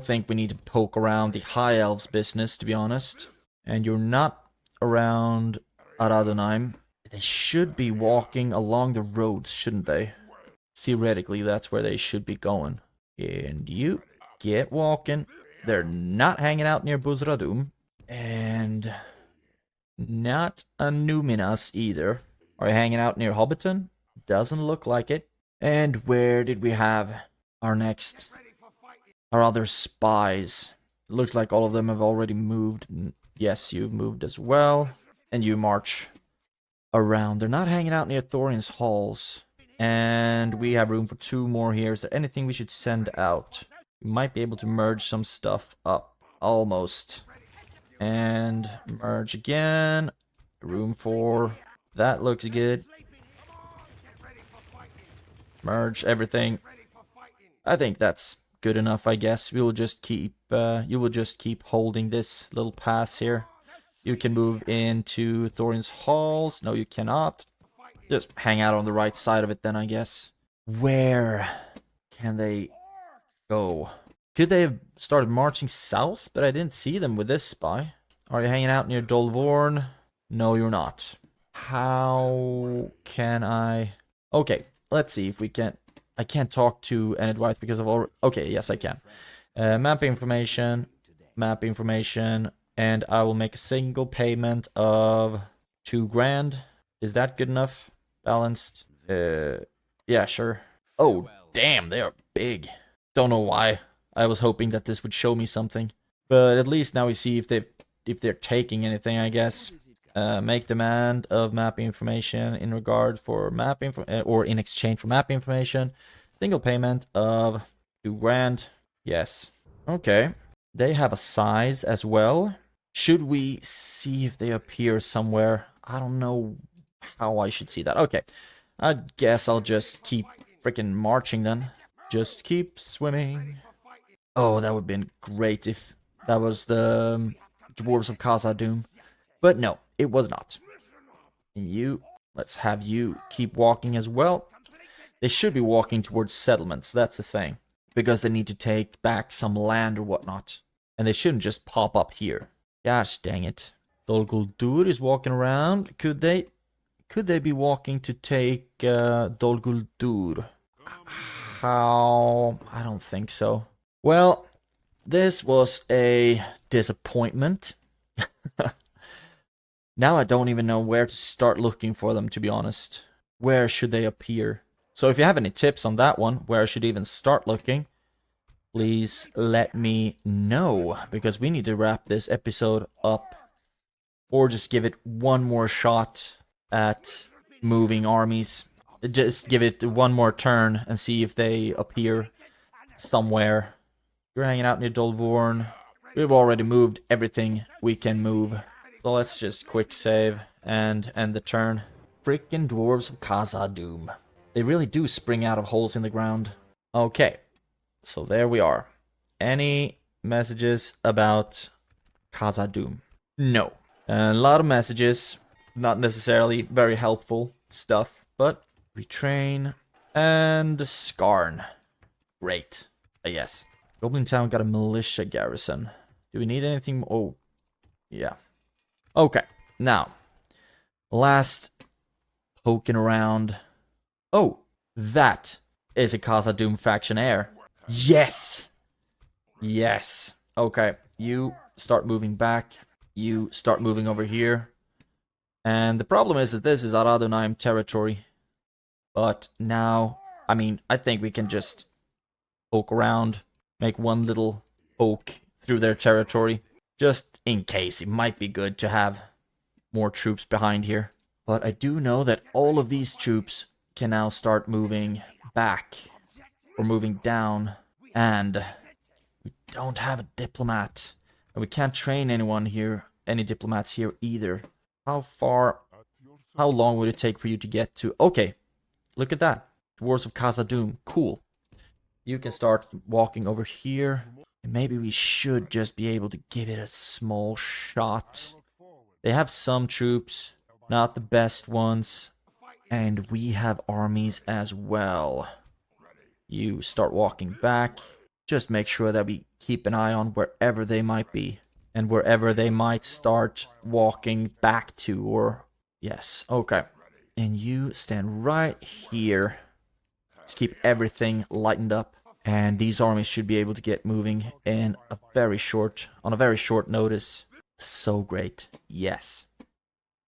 think we need to poke around the High Elves business, to be honest. And you're not around Aradonheim. They should be walking along the roads, shouldn't they? Theoretically, that's where they should be going. And you get walking. They're not hanging out near Buzradum. And not Anuminas either. Are you hanging out near Hobbiton? Doesn't look like it. And where did we have our next our other spies? It looks like all of them have already moved. Yes, you've moved as well. And you march around. They're not hanging out near Thorin's halls. And we have room for 2 more here. Is there anything we should send out? We might be able to merge some stuff up. Almost. And merge again. Room for... That looks good. Merge everything. I think that's good enough, I guess. We will just keep... you will just keep holding this little pass here. You can move into Thorin's halls. No, you cannot. Just hang out on the right side of it then, I guess. Where can they go? Could they have started marching south? But I didn't see them with this spy. Are you hanging out near Dolvorn? No, you're not. How can I... Okay, let's see if we can... I can't talk to Enedwythe because of all... Okay, yes, I can. Map information. And I will make a single payment of 2 grand. Is that good enough? Balanced? Yeah, sure. Oh, damn, they are big. Don't know why. I was hoping that this would show me something. But at least now we see if they're taking anything, I guess. Make demand of map information in regard for map info or in exchange for map information. Single payment of 2 grand. Yes. Okay. They have a size as well. Should we see if they appear somewhere? I don't know how I should see that. Okay. I guess I'll just keep freaking marching then. Just keep swimming. Oh, that would have been great if that was the Dwarves of KHAZAD-DUM. But no, it was not. And let's have you keep walking as well. They should be walking towards settlements, that's the thing. Because they need to take back some land or whatnot. And they shouldn't just pop up here. Gosh dang it. Dol Guldur is walking around. Could they be walking to take Dol Guldur? How? I don't think so. Well, this was a disappointment. Now I don't even know where to start looking for them, to be honest. Where should they appear? So if you have any tips on that one, where I should even start looking, please let me know, because we need to wrap this episode up. Or just give it one more shot at moving armies. Just give it one more turn and see if they appear somewhere. You're hanging out near Dolvorn. We've already moved everything we can move. So let's just quick save and end the turn. Frickin' Dwarves of KHAZAD-DUM. They really do spring out of holes in the ground. Okay, so there we are. Any messages about KHAZAD-DUM? No. A lot of messages, not necessarily very helpful stuff, but retrain and Skarn. Great, I guess. Goblin Town got a militia garrison. Do we need anything? Oh, yeah. Okay, now, last poking around. Oh, that is a KHAZAD-DUM factionaire. Yes! Yes. Okay, you start moving back. You start moving over here. And the problem is that this is Aradunheim territory. But now, I mean, I think we can just poke around. Make one little poke through their territory. Just in case, it might be good to have more troops behind here. But I do know that all of these troops can now start moving back. Or moving down. And we don't have a diplomat. And we can't train anyone here, any diplomats here either. How long would it take for you to get to... Okay, look at that. Dwarves of KHAZAD-DUM, cool. You can start walking over here. And maybe we should just be able to give it a small shot. They have some troops, not the best ones. And we have armies as well. You start walking back. Just make sure that we keep an eye on wherever they might be. And wherever they might start walking back to, or... Yes, okay. And you stand right here. Just keep everything lightened up. And these armies should be able to get moving on a very short notice. So great. Yes.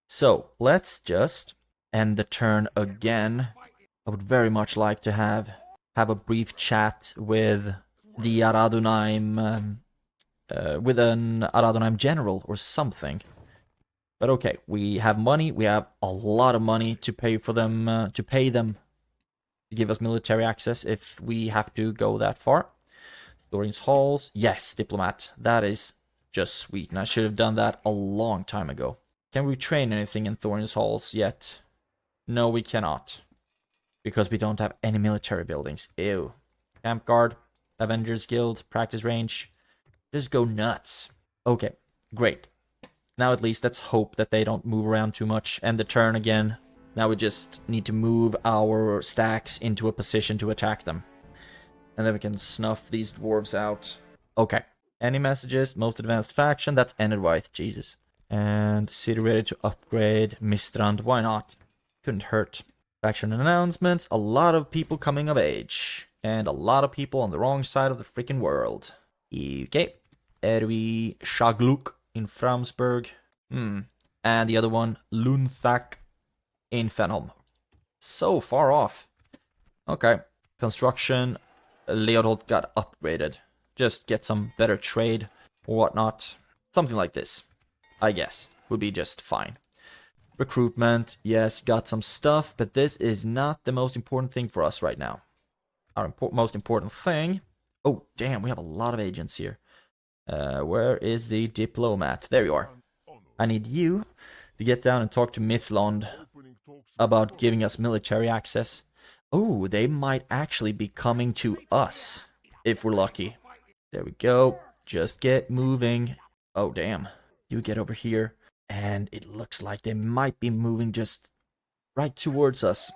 So, let's just end the turn again. I would very much like to have a brief chat with the Aradunheim, with an Aradunheim general or something. But okay, we have money. We have a lot of money to pay for them, to give us military access if we have to go that far. Thorin's halls. Yes, diplomat. That is just sweet. And I should have done that a long time ago. Can we train anything in Thorin's halls yet? No, we cannot. Because we don't have any military buildings. Ew. Camp guard, Avengers Guild, practice range. Just go nuts. Okay, great. Now at least let's hope that they don't move around too much. End the turn again. Now we just need to move our stacks into a position to attack them. And then we can snuff these dwarves out. Okay. Any messages? Most advanced faction. That's Enedwythe. Jesus. And city ready to upgrade. Mistrand. Why not? Couldn't hurt. Faction announcements. A lot of people coming of age. And a lot of people on the wrong side of the freaking world. Okay. Erwi Shagluk in Framsburg. And the other one, Lunthak in Fenholm. So far off. Okay. Construction. Leopold got upgraded. Just get some better trade or whatnot. Something like this, I guess, would be just fine. Recruitment, yes, got some stuff, but this is not the most important thing for us right now. Our most important thing... Oh, damn, we have a lot of agents here. Where is the diplomat? There you are. I need you to get down and talk to Mithlond about giving us military access. Oh, they might actually be coming to us, if we're lucky. There we go. Just get moving. Oh, damn. You get over here. And it looks like they might be moving just right towards us.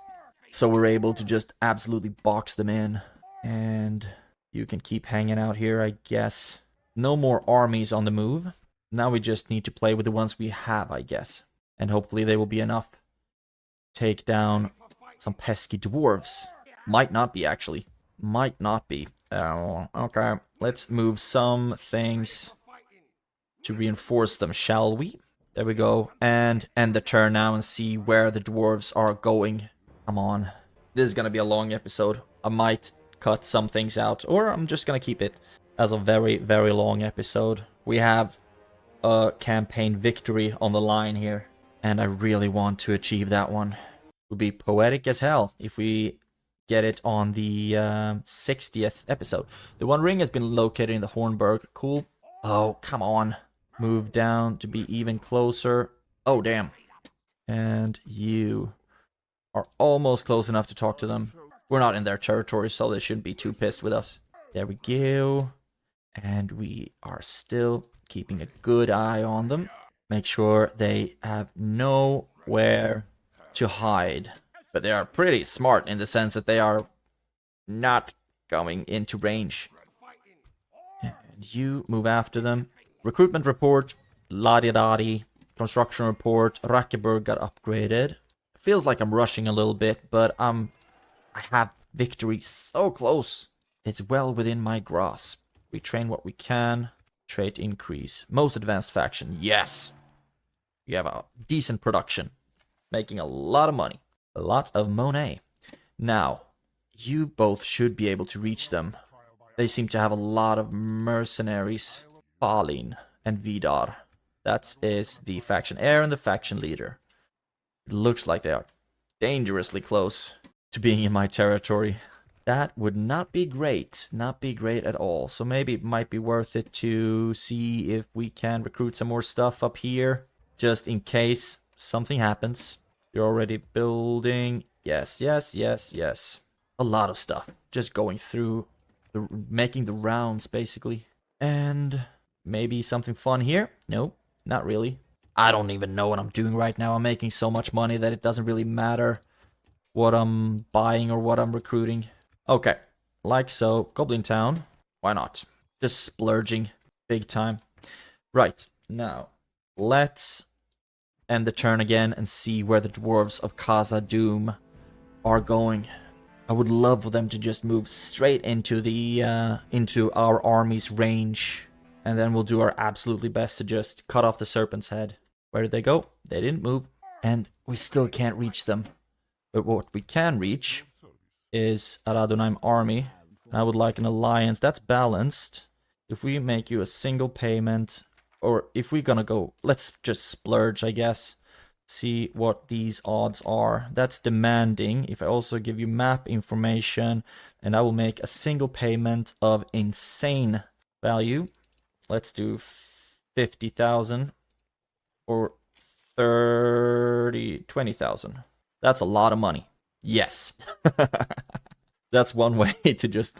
So we're able to just absolutely box them in. And you can keep hanging out here, I guess. No more armies on the move. Now we just need to play with the ones we have, I guess. And hopefully they will be enough. Take down some pesky dwarves. Might not be, actually. Might not be. Okay. Let's move some things to reinforce them, shall we? There we go. And end the turn now and see where the dwarves are going. Come on. This is going to be a long episode. I might cut some things out, or I'm just going to keep it as a very, very long episode. We have a campaign victory on the line here, and I really want to achieve that one. Would be poetic as hell if we get it on the 60th episode. The One Ring has been located in the Hornburg. Cool. Oh, come on. Move down to be even closer. Oh, damn. And you are almost close enough to talk to them. We're not in their territory, so they shouldn't be too pissed with us. There we go. And we are still keeping a good eye on them. Make sure they have nowhere to hide. But they are pretty smart in the sense that they are not going into range. And you move after them. Recruitment report, la-di-da-di. Construction report, Rakeberg got upgraded. Feels like I'm rushing a little bit, but I have victory so close. It's well within my grasp. We train what we can. Trait increase. Most advanced faction, yes. We have a decent production. Making a lot of money. A lot of money. Now, you both should be able to reach them. They seem to have a lot of mercenaries. Balin and Vidar. That is the faction heir and the faction leader. It looks like they are dangerously close to being in my territory. That would not be great. Not be great at all. So maybe it might be worth it to see if we can recruit some more stuff up here. Just in case something happens. You're already building. Yes, yes, yes, yes. A lot of stuff. Just going through, making the rounds, basically. And maybe something fun here? Nope, not really. I don't even know what I'm doing right now. I'm making so much money that it doesn't really matter what I'm buying or what I'm recruiting. Okay, like so. Goblin Town. Why not? Just splurging big time. Right, now, let's end the turn again and see where the dwarves of KHAZAD-DUM are going. I would love for them to just move straight into the into our army's range, and then we'll do our absolutely best to just cut off the serpent's head. Where did they go? They didn't move, and we still can't reach them. But what we can reach is Aradunheim army. And I would like an alliance. That's balanced. If we make you a single payment, or if we're gonna go, let's just splurge, I guess. See what these odds are. That's demanding. If I also give you map information, and I will make a single payment of insane value. Let's do 50,000 or 20,000. That's a lot of money. Yes. That's one way to just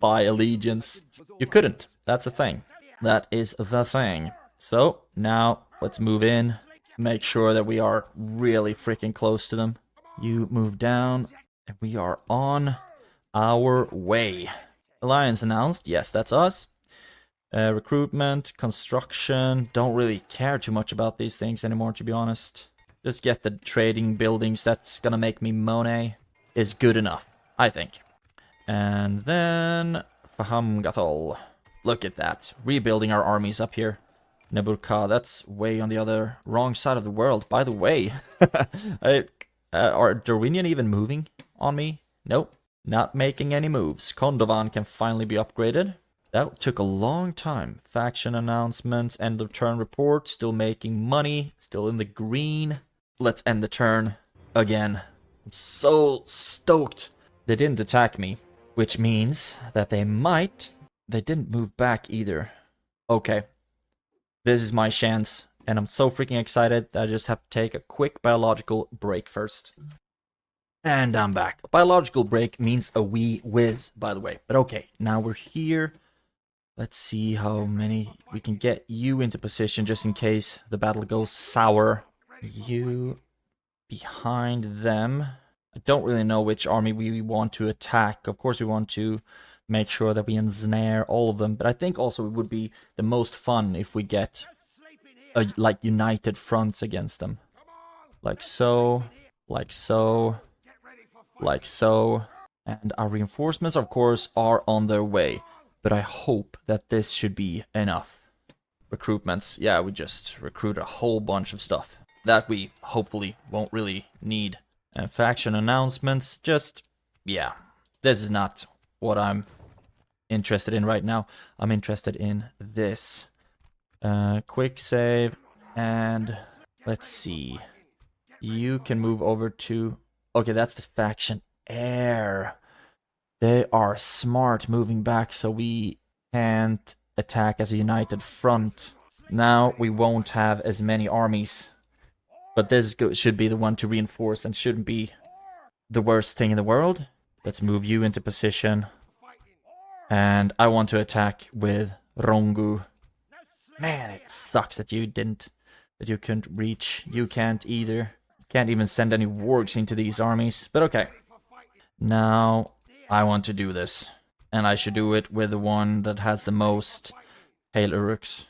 buy allegiance. You couldn't. That's the thing. That is the thing. So now let's move in. Make sure that we are really freaking close to them. You move down, and we are on our way. Alliance announced. Yes, that's us. Recruitment, construction. Don't really care too much about these things anymore, to be honest. Just get the trading buildings. That's gonna make me money. Is good enough, I think. And then Fahamgathol. Look at that. Rebuilding our armies up here. Neburka, that's way on the other wrong side of the world. By the way, are Dorinian even moving on me? Nope, not making any moves. Kondovan can finally be upgraded. That took a long time. Faction announcements, end of turn report, still making money, still in the green. Let's end the turn again. I'm so stoked. They didn't attack me, which means that they might. They didn't move back either. Okay. This is my chance, and I'm so freaking excited that I just have to take a quick biological break first. And I'm back. A biological break means a wee whiz, by the way. But okay, now we're here. Let's see how many we can get you into position just in case the battle goes sour. You behind them. I don't really know which army we want to attack. Of course, we want to make sure that we ensnare all of them, but I think also it would be the most fun if we get like united fronts against them. Like so, like so, like so. And our reinforcements, of course, are on their way. But I hope that this should be enough. Recruitments. Yeah, we just recruit a whole bunch of stuff that we hopefully won't really need. And faction announcements, just, yeah. This is not what I'm interested in right now. I'm interested in this. Quick save. And let's see. You can move over to... Okay, that's the faction heir. They are smart moving back so we can't attack as a united front. Now we won't have as many armies. But this should be the one to reinforce and shouldn't be the worst thing in the world. Let's move you into position. And I want to attack with Rongu. Man, it sucks that you couldn't reach. You can't either. Can't even send any wargs into these armies. But okay. Now, I want to do this. And I should do it with the one that has the most Hail Uruks.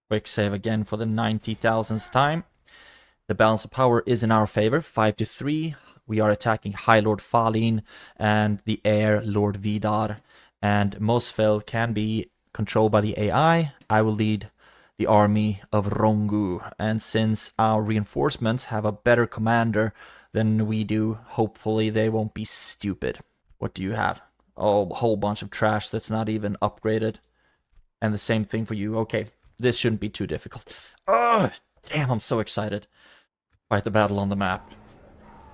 Quick save again for the 90,000th time. The balance of power is in our favor, 5-3. We are attacking High Lord Falin and the heir Lord Vidar. And Mosfel can be controlled by the AI. I will lead the army of Rongu. And since our reinforcements have a better commander than we do, hopefully they won't be stupid. What do you have? Oh, a whole bunch of trash that's not even upgraded. And the same thing for you. Okay, this shouldn't be too difficult. Oh, damn, I'm so excited. Fight the battle on the map.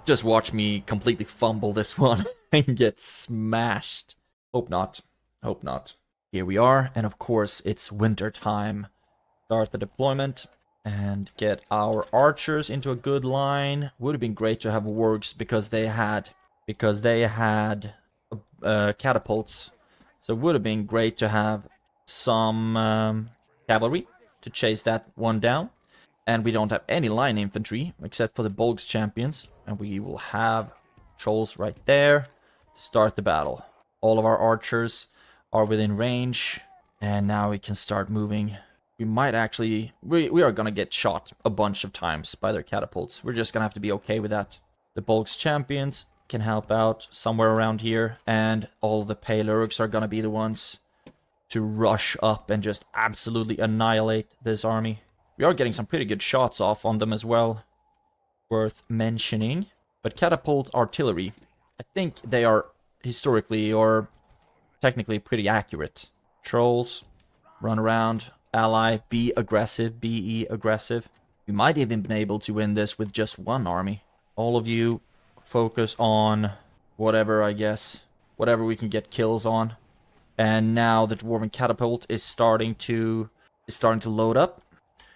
Just watch me completely fumble this one and get smashed. Hope not. Hope not. Here we are, and of course it's winter time. Start the deployment and get our archers into a good line. Would have been great to have wargs because they had catapults. So it would have been great to have some cavalry to chase that one down. And we don't have any line infantry except for the Bolg's champions. And we will have trolls right there. Start the battle. All of our archers are within range. And now we can start moving. We might actually... We are going to get shot a bunch of times by their catapults. We're just going to have to be okay with that. The Bolg's champions can help out somewhere around here. And all of the Pale Uruks are going to be the ones to rush up and just absolutely annihilate this army. We are getting some pretty good shots off on them as well. Worth mentioning. But catapult artillery, I think they are historically or technically pretty accurate. Trolls, run around, ally, be aggressive, be aggressive. We might even been able to win this with just one army. All of you focus on whatever, I guess. Whatever we can get kills on. And now the Dwarven Catapult is starting to load up.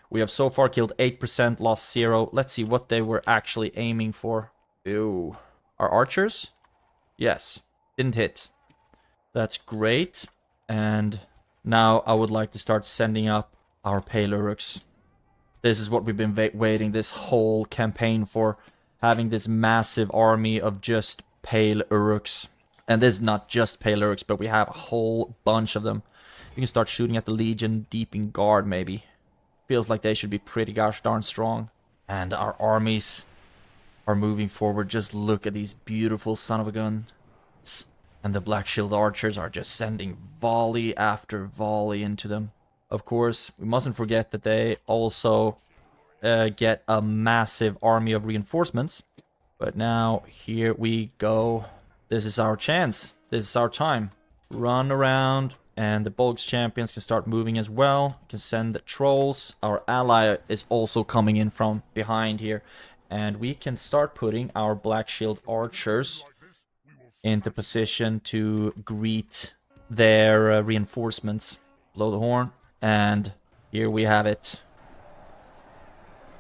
We have so far killed 8%, lost 0. Let's see what they were actually aiming for. Ew. Our archers? Yes. Didn't hit. That's great. And now I would like to start sending up our Pale Uruks. This is what we've been waiting this whole campaign for. Having this massive army of just Pale Uruks. And this is not just Pale Uruks, but we have a whole bunch of them. We can start shooting at the Legion deep in guard, maybe. Feels like they should be pretty gosh darn strong. And our armies are moving forward. Just look at these beautiful son of a guns. And the Black Shield archers are just sending volley after volley into them. Of course, we mustn't forget that they also get a massive army of reinforcements. But now, here we go. This is our chance. This is our time. Run around, and the Bolg's champions can start moving as well. We can send the trolls. Our ally is also coming in from behind here. And we can start putting our Black Shield archers into position to greet their reinforcements. Blow the horn. And here we have it.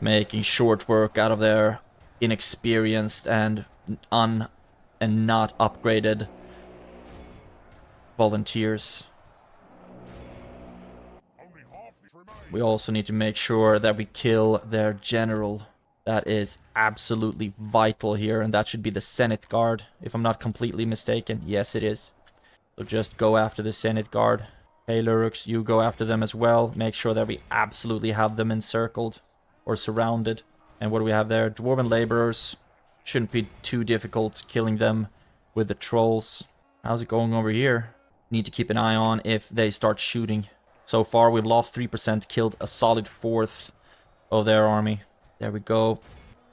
Making short work out of their inexperienced and not upgraded volunteers. We also need to make sure that we kill their general. That is absolutely vital here, and that should be the Senate Guard, if I'm not completely mistaken. Yes, it is. So just go after the Senate Guard. Hey, Uruks, you go after them as well. Make sure that we absolutely have them encircled or surrounded. And what do we have there? Dwarven laborers. Shouldn't be too difficult killing them with the trolls. How's it going over here? Need to keep an eye on if they start shooting. So far, we've lost 3%, killed a solid fourth of their army. There we go.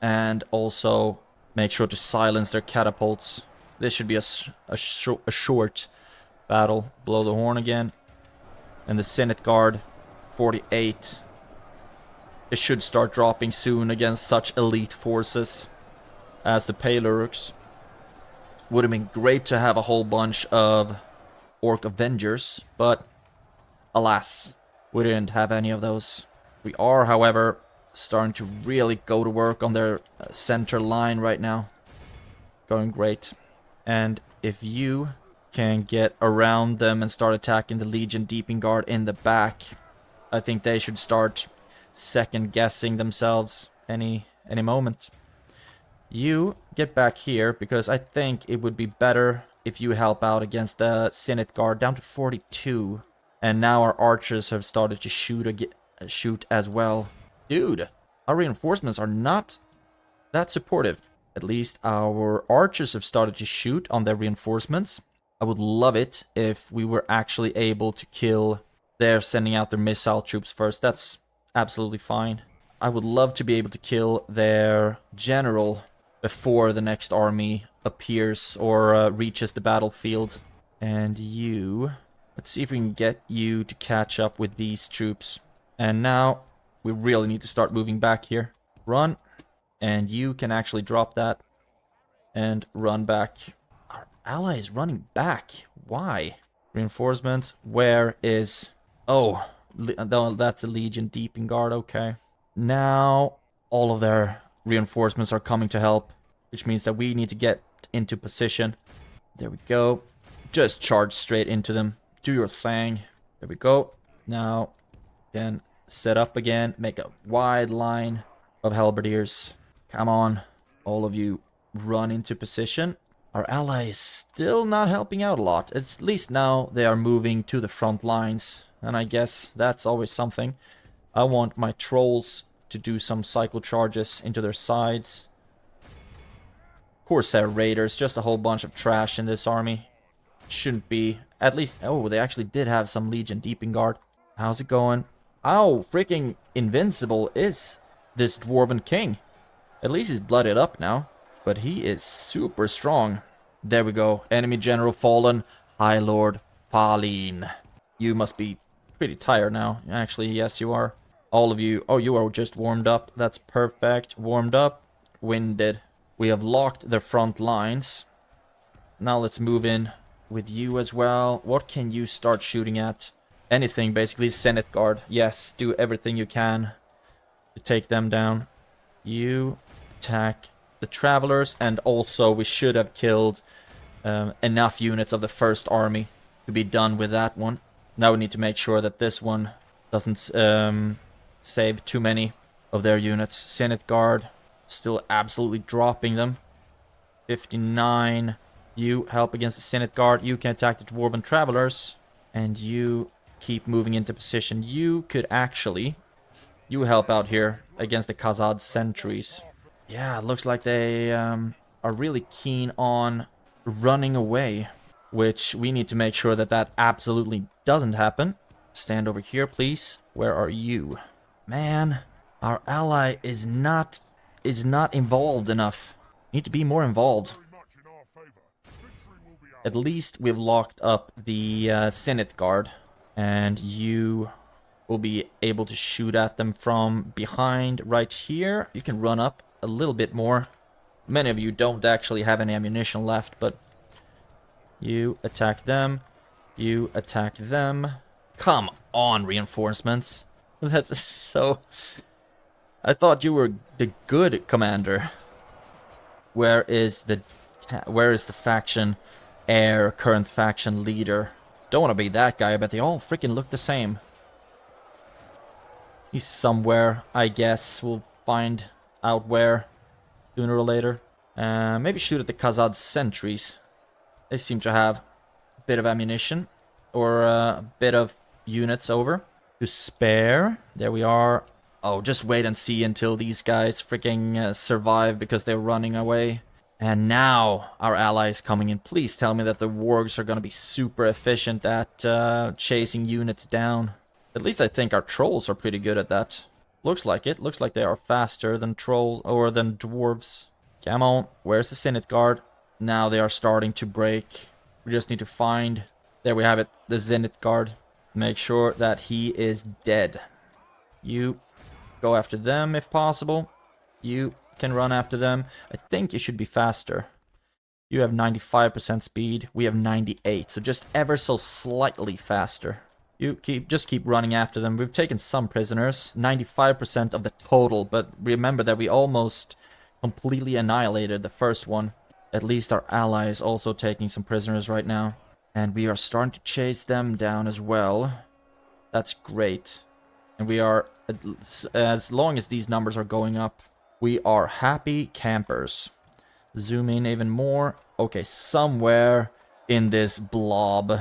And also, make sure to silence their catapults. This should be a short battle. Blow the horn again. And the Senate Guard, 48. It should start dropping soon against such elite forces as the Pale Uruks. Would have been great to have a whole bunch of Orc Avengers, but alas, we didn't have any of those. We are, however, starting to really go to work on their center line right now. Going great. And if you can get around them and start attacking the Legion Deeping Guard in the back, I think they should start second guessing themselves any moment. You get back here, because I think it would be better if you help out against the Senate Guard down to 42. And now our archers have started to shoot as well. Dude, our reinforcements are not that supportive. At least our archers have started to shoot on their reinforcements. I would love it if we were actually able to kill their sending out their missile troops first. That's absolutely fine. I would love to be able to kill their general before the next army appears or reaches the battlefield. And you... let's see if we can get you to catch up with these troops. And now, we really need to start moving back here. Run. And you can actually drop that. And run back. Our ally is running back. Why? Reinforcements. Where is... oh, that's the Legion Deep in Guard. Okay. Now, all of their reinforcements are coming to help, which means that we need to get into position. There we go. Just charge straight into them. Do your thing. There we go. Now, then set up again. Make a wide line of halberdiers. Come on. All of you run into position. Our ally is still not helping out a lot. At least now they are moving to the front lines. And I guess that's always something. I want my trolls to do some cycle charges into their sides. Corsair Raiders, just a whole bunch of trash in this army. Shouldn't be. At least, oh, they actually did have some Legion Deeping Guard. How's it going? How freaking invincible is this Dwarven King? At least he's blooded up now. But he is super strong. There we go. Enemy General fallen. High Lord Pauline. You must be pretty tired now. Actually, yes, you are. All of you. Oh, you are just warmed up. That's perfect. Warmed up. Winded. We have locked their front lines. Now let's move in with you as well. What can you start shooting at? Anything, basically. Senate Guard. Yes, do everything you can to take them down. You attack the Travelers, and also we should have killed enough units of the first army to be done with that one. Now we need to make sure that this one doesn't save too many of their units. Senate Guard, still absolutely dropping them. 59. You help against the Senate Guard. You can attack the Dwarven Travelers. And you keep moving into position. You could actually... You help out here against the KHAZAD sentries. Yeah, it looks like they are really keen on running away. Which we need to make sure that that absolutely doesn't happen. Stand over here, please. Where are you? Man, our ally is not involved enough. Need to be more involved. At least we've locked up the Senate Guard. And you will be able to shoot at them from behind right here. You can run up a little bit more. Many of you don't actually have any ammunition left, but you attack them. You attack them. Come on, reinforcements. That's so... I thought you were the good commander. Where is the faction heir, current faction leader? Don't want to be that guy, but they all freaking look the same. He's somewhere, I guess. We'll find out where sooner or later. Maybe shoot at the KHAZAD sentries. They seem to have a bit of ammunition. Or a bit of units over to spare. There we are. Oh, just wait and see until these guys freaking survive because they're running away. And now our ally is coming in. Please tell me that the wargs are going to be super efficient at chasing units down. At least I think our trolls are pretty good at that. Looks like it. Looks like they are faster than trolls or than dwarves. Come on. Where's the Senate Guard? Now they are starting to break. We just need to find... There we have it. The Zenith Guard. Make sure that he is dead. You go after them if possible. You can run after them. I think you should be faster. You have 95% speed. We have 98. So just ever so slightly faster. You just keep running after them. We've taken some prisoners. 95% of the total. But remember that we almost completely annihilated the first one. At least our ally is also taking some prisoners right now. And we are starting to chase them down as well. That's great. And we are, as long as these numbers are going up, we are happy campers. Zoom in even more. Okay, somewhere in this blob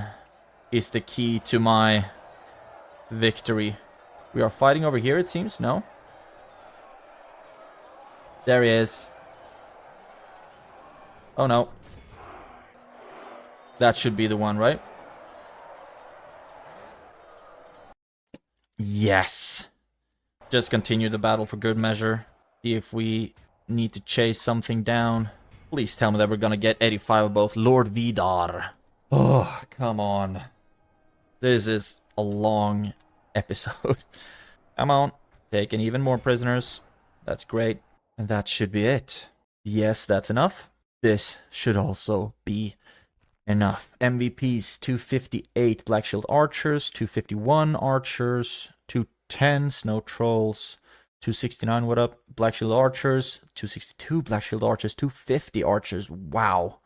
is the key to my victory. We are fighting over here, it seems. No? There he is. Oh, no. That should be the one, right? Yes. Just continue the battle for good measure. See if we need to chase something down. Please tell me that we're gonna get 85 of both. Lord Vidar. Oh, come on. This is a long episode. Come on. Taking even more prisoners. That's great. And that should be it. Yes, that's enough. This should also be enough. MVPs, 258 Black Shield Archers, 251 Archers, 210 Snow Trolls, 269, what up? Black Shield Archers, 262 Black Shield Archers, 250 Archers. Wow.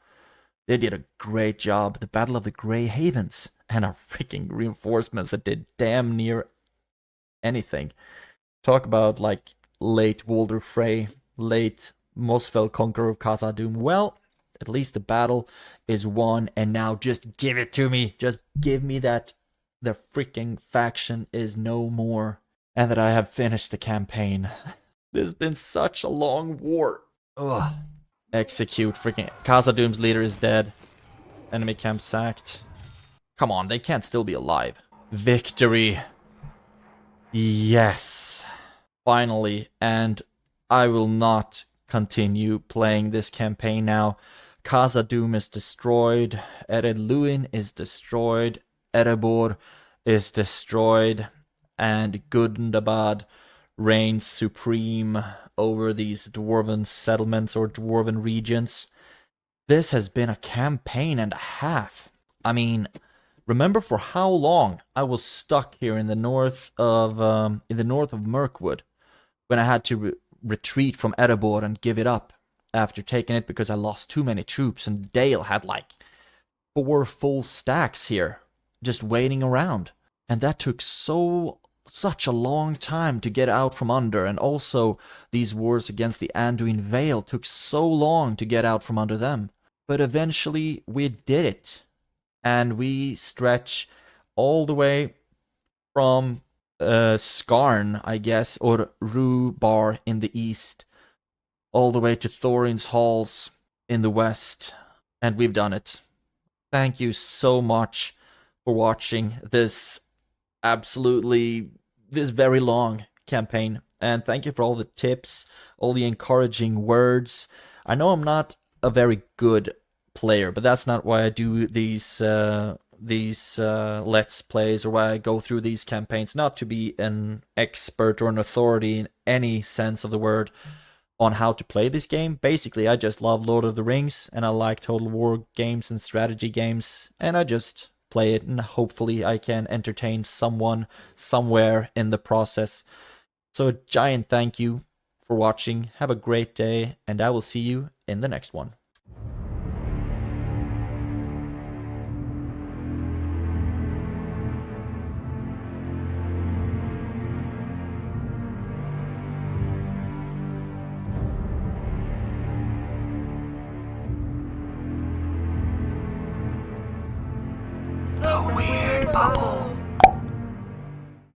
They did a great job. The Battle of the Grey Havens. And our freaking reinforcements that did damn near anything. Talk about, like, late Walder Frey, late Mosfell Conqueror of KHAZAD-DUM. Well, at least the battle is won, and now just give it to me. Just give me that the freaking faction is no more, and that I have finished the campaign. This has been such a long war. Ugh. Execute. Freaking KHAZAD-DUM's leader is dead. Enemy camp sacked. Come on, they can't still be alive. Victory. Yes. Finally, and I will not continue playing this campaign now. KHAZAD-DUM is destroyed. Ered Luin is destroyed. Erebor is destroyed and Gundabad reigns supreme over these dwarven settlements or dwarven regions. This has been a campaign and a half. I mean, remember for how long I was stuck here in the north of Mirkwood when I had to retreat from Erebor and give it up after taking it because I lost too many troops, and Dale had like 4 full stacks here just waiting around. And that took such a long time to get out from under, and also these wars against the Anduin Vale took so long to get out from under them. But eventually we did it, and we stretch all the way from Skarn, I guess, or Rubar in the east, all the way to Thorin's Halls in the west, and we've done it. Thank you so much for watching this very long campaign, and thank you for all the tips, all the encouraging words. I know I'm not a very good player, but that's not why I do these let's plays, or why I go through these campaigns. Not to be an expert or an authority in any sense of the word on how to play this game. Basically, I just love Lord of the Rings, and I like Total War games and strategy games, and I just play it, and hopefully I can entertain someone somewhere in the process. So a giant thank you for watching. Have a great day, and I will see you in the next one.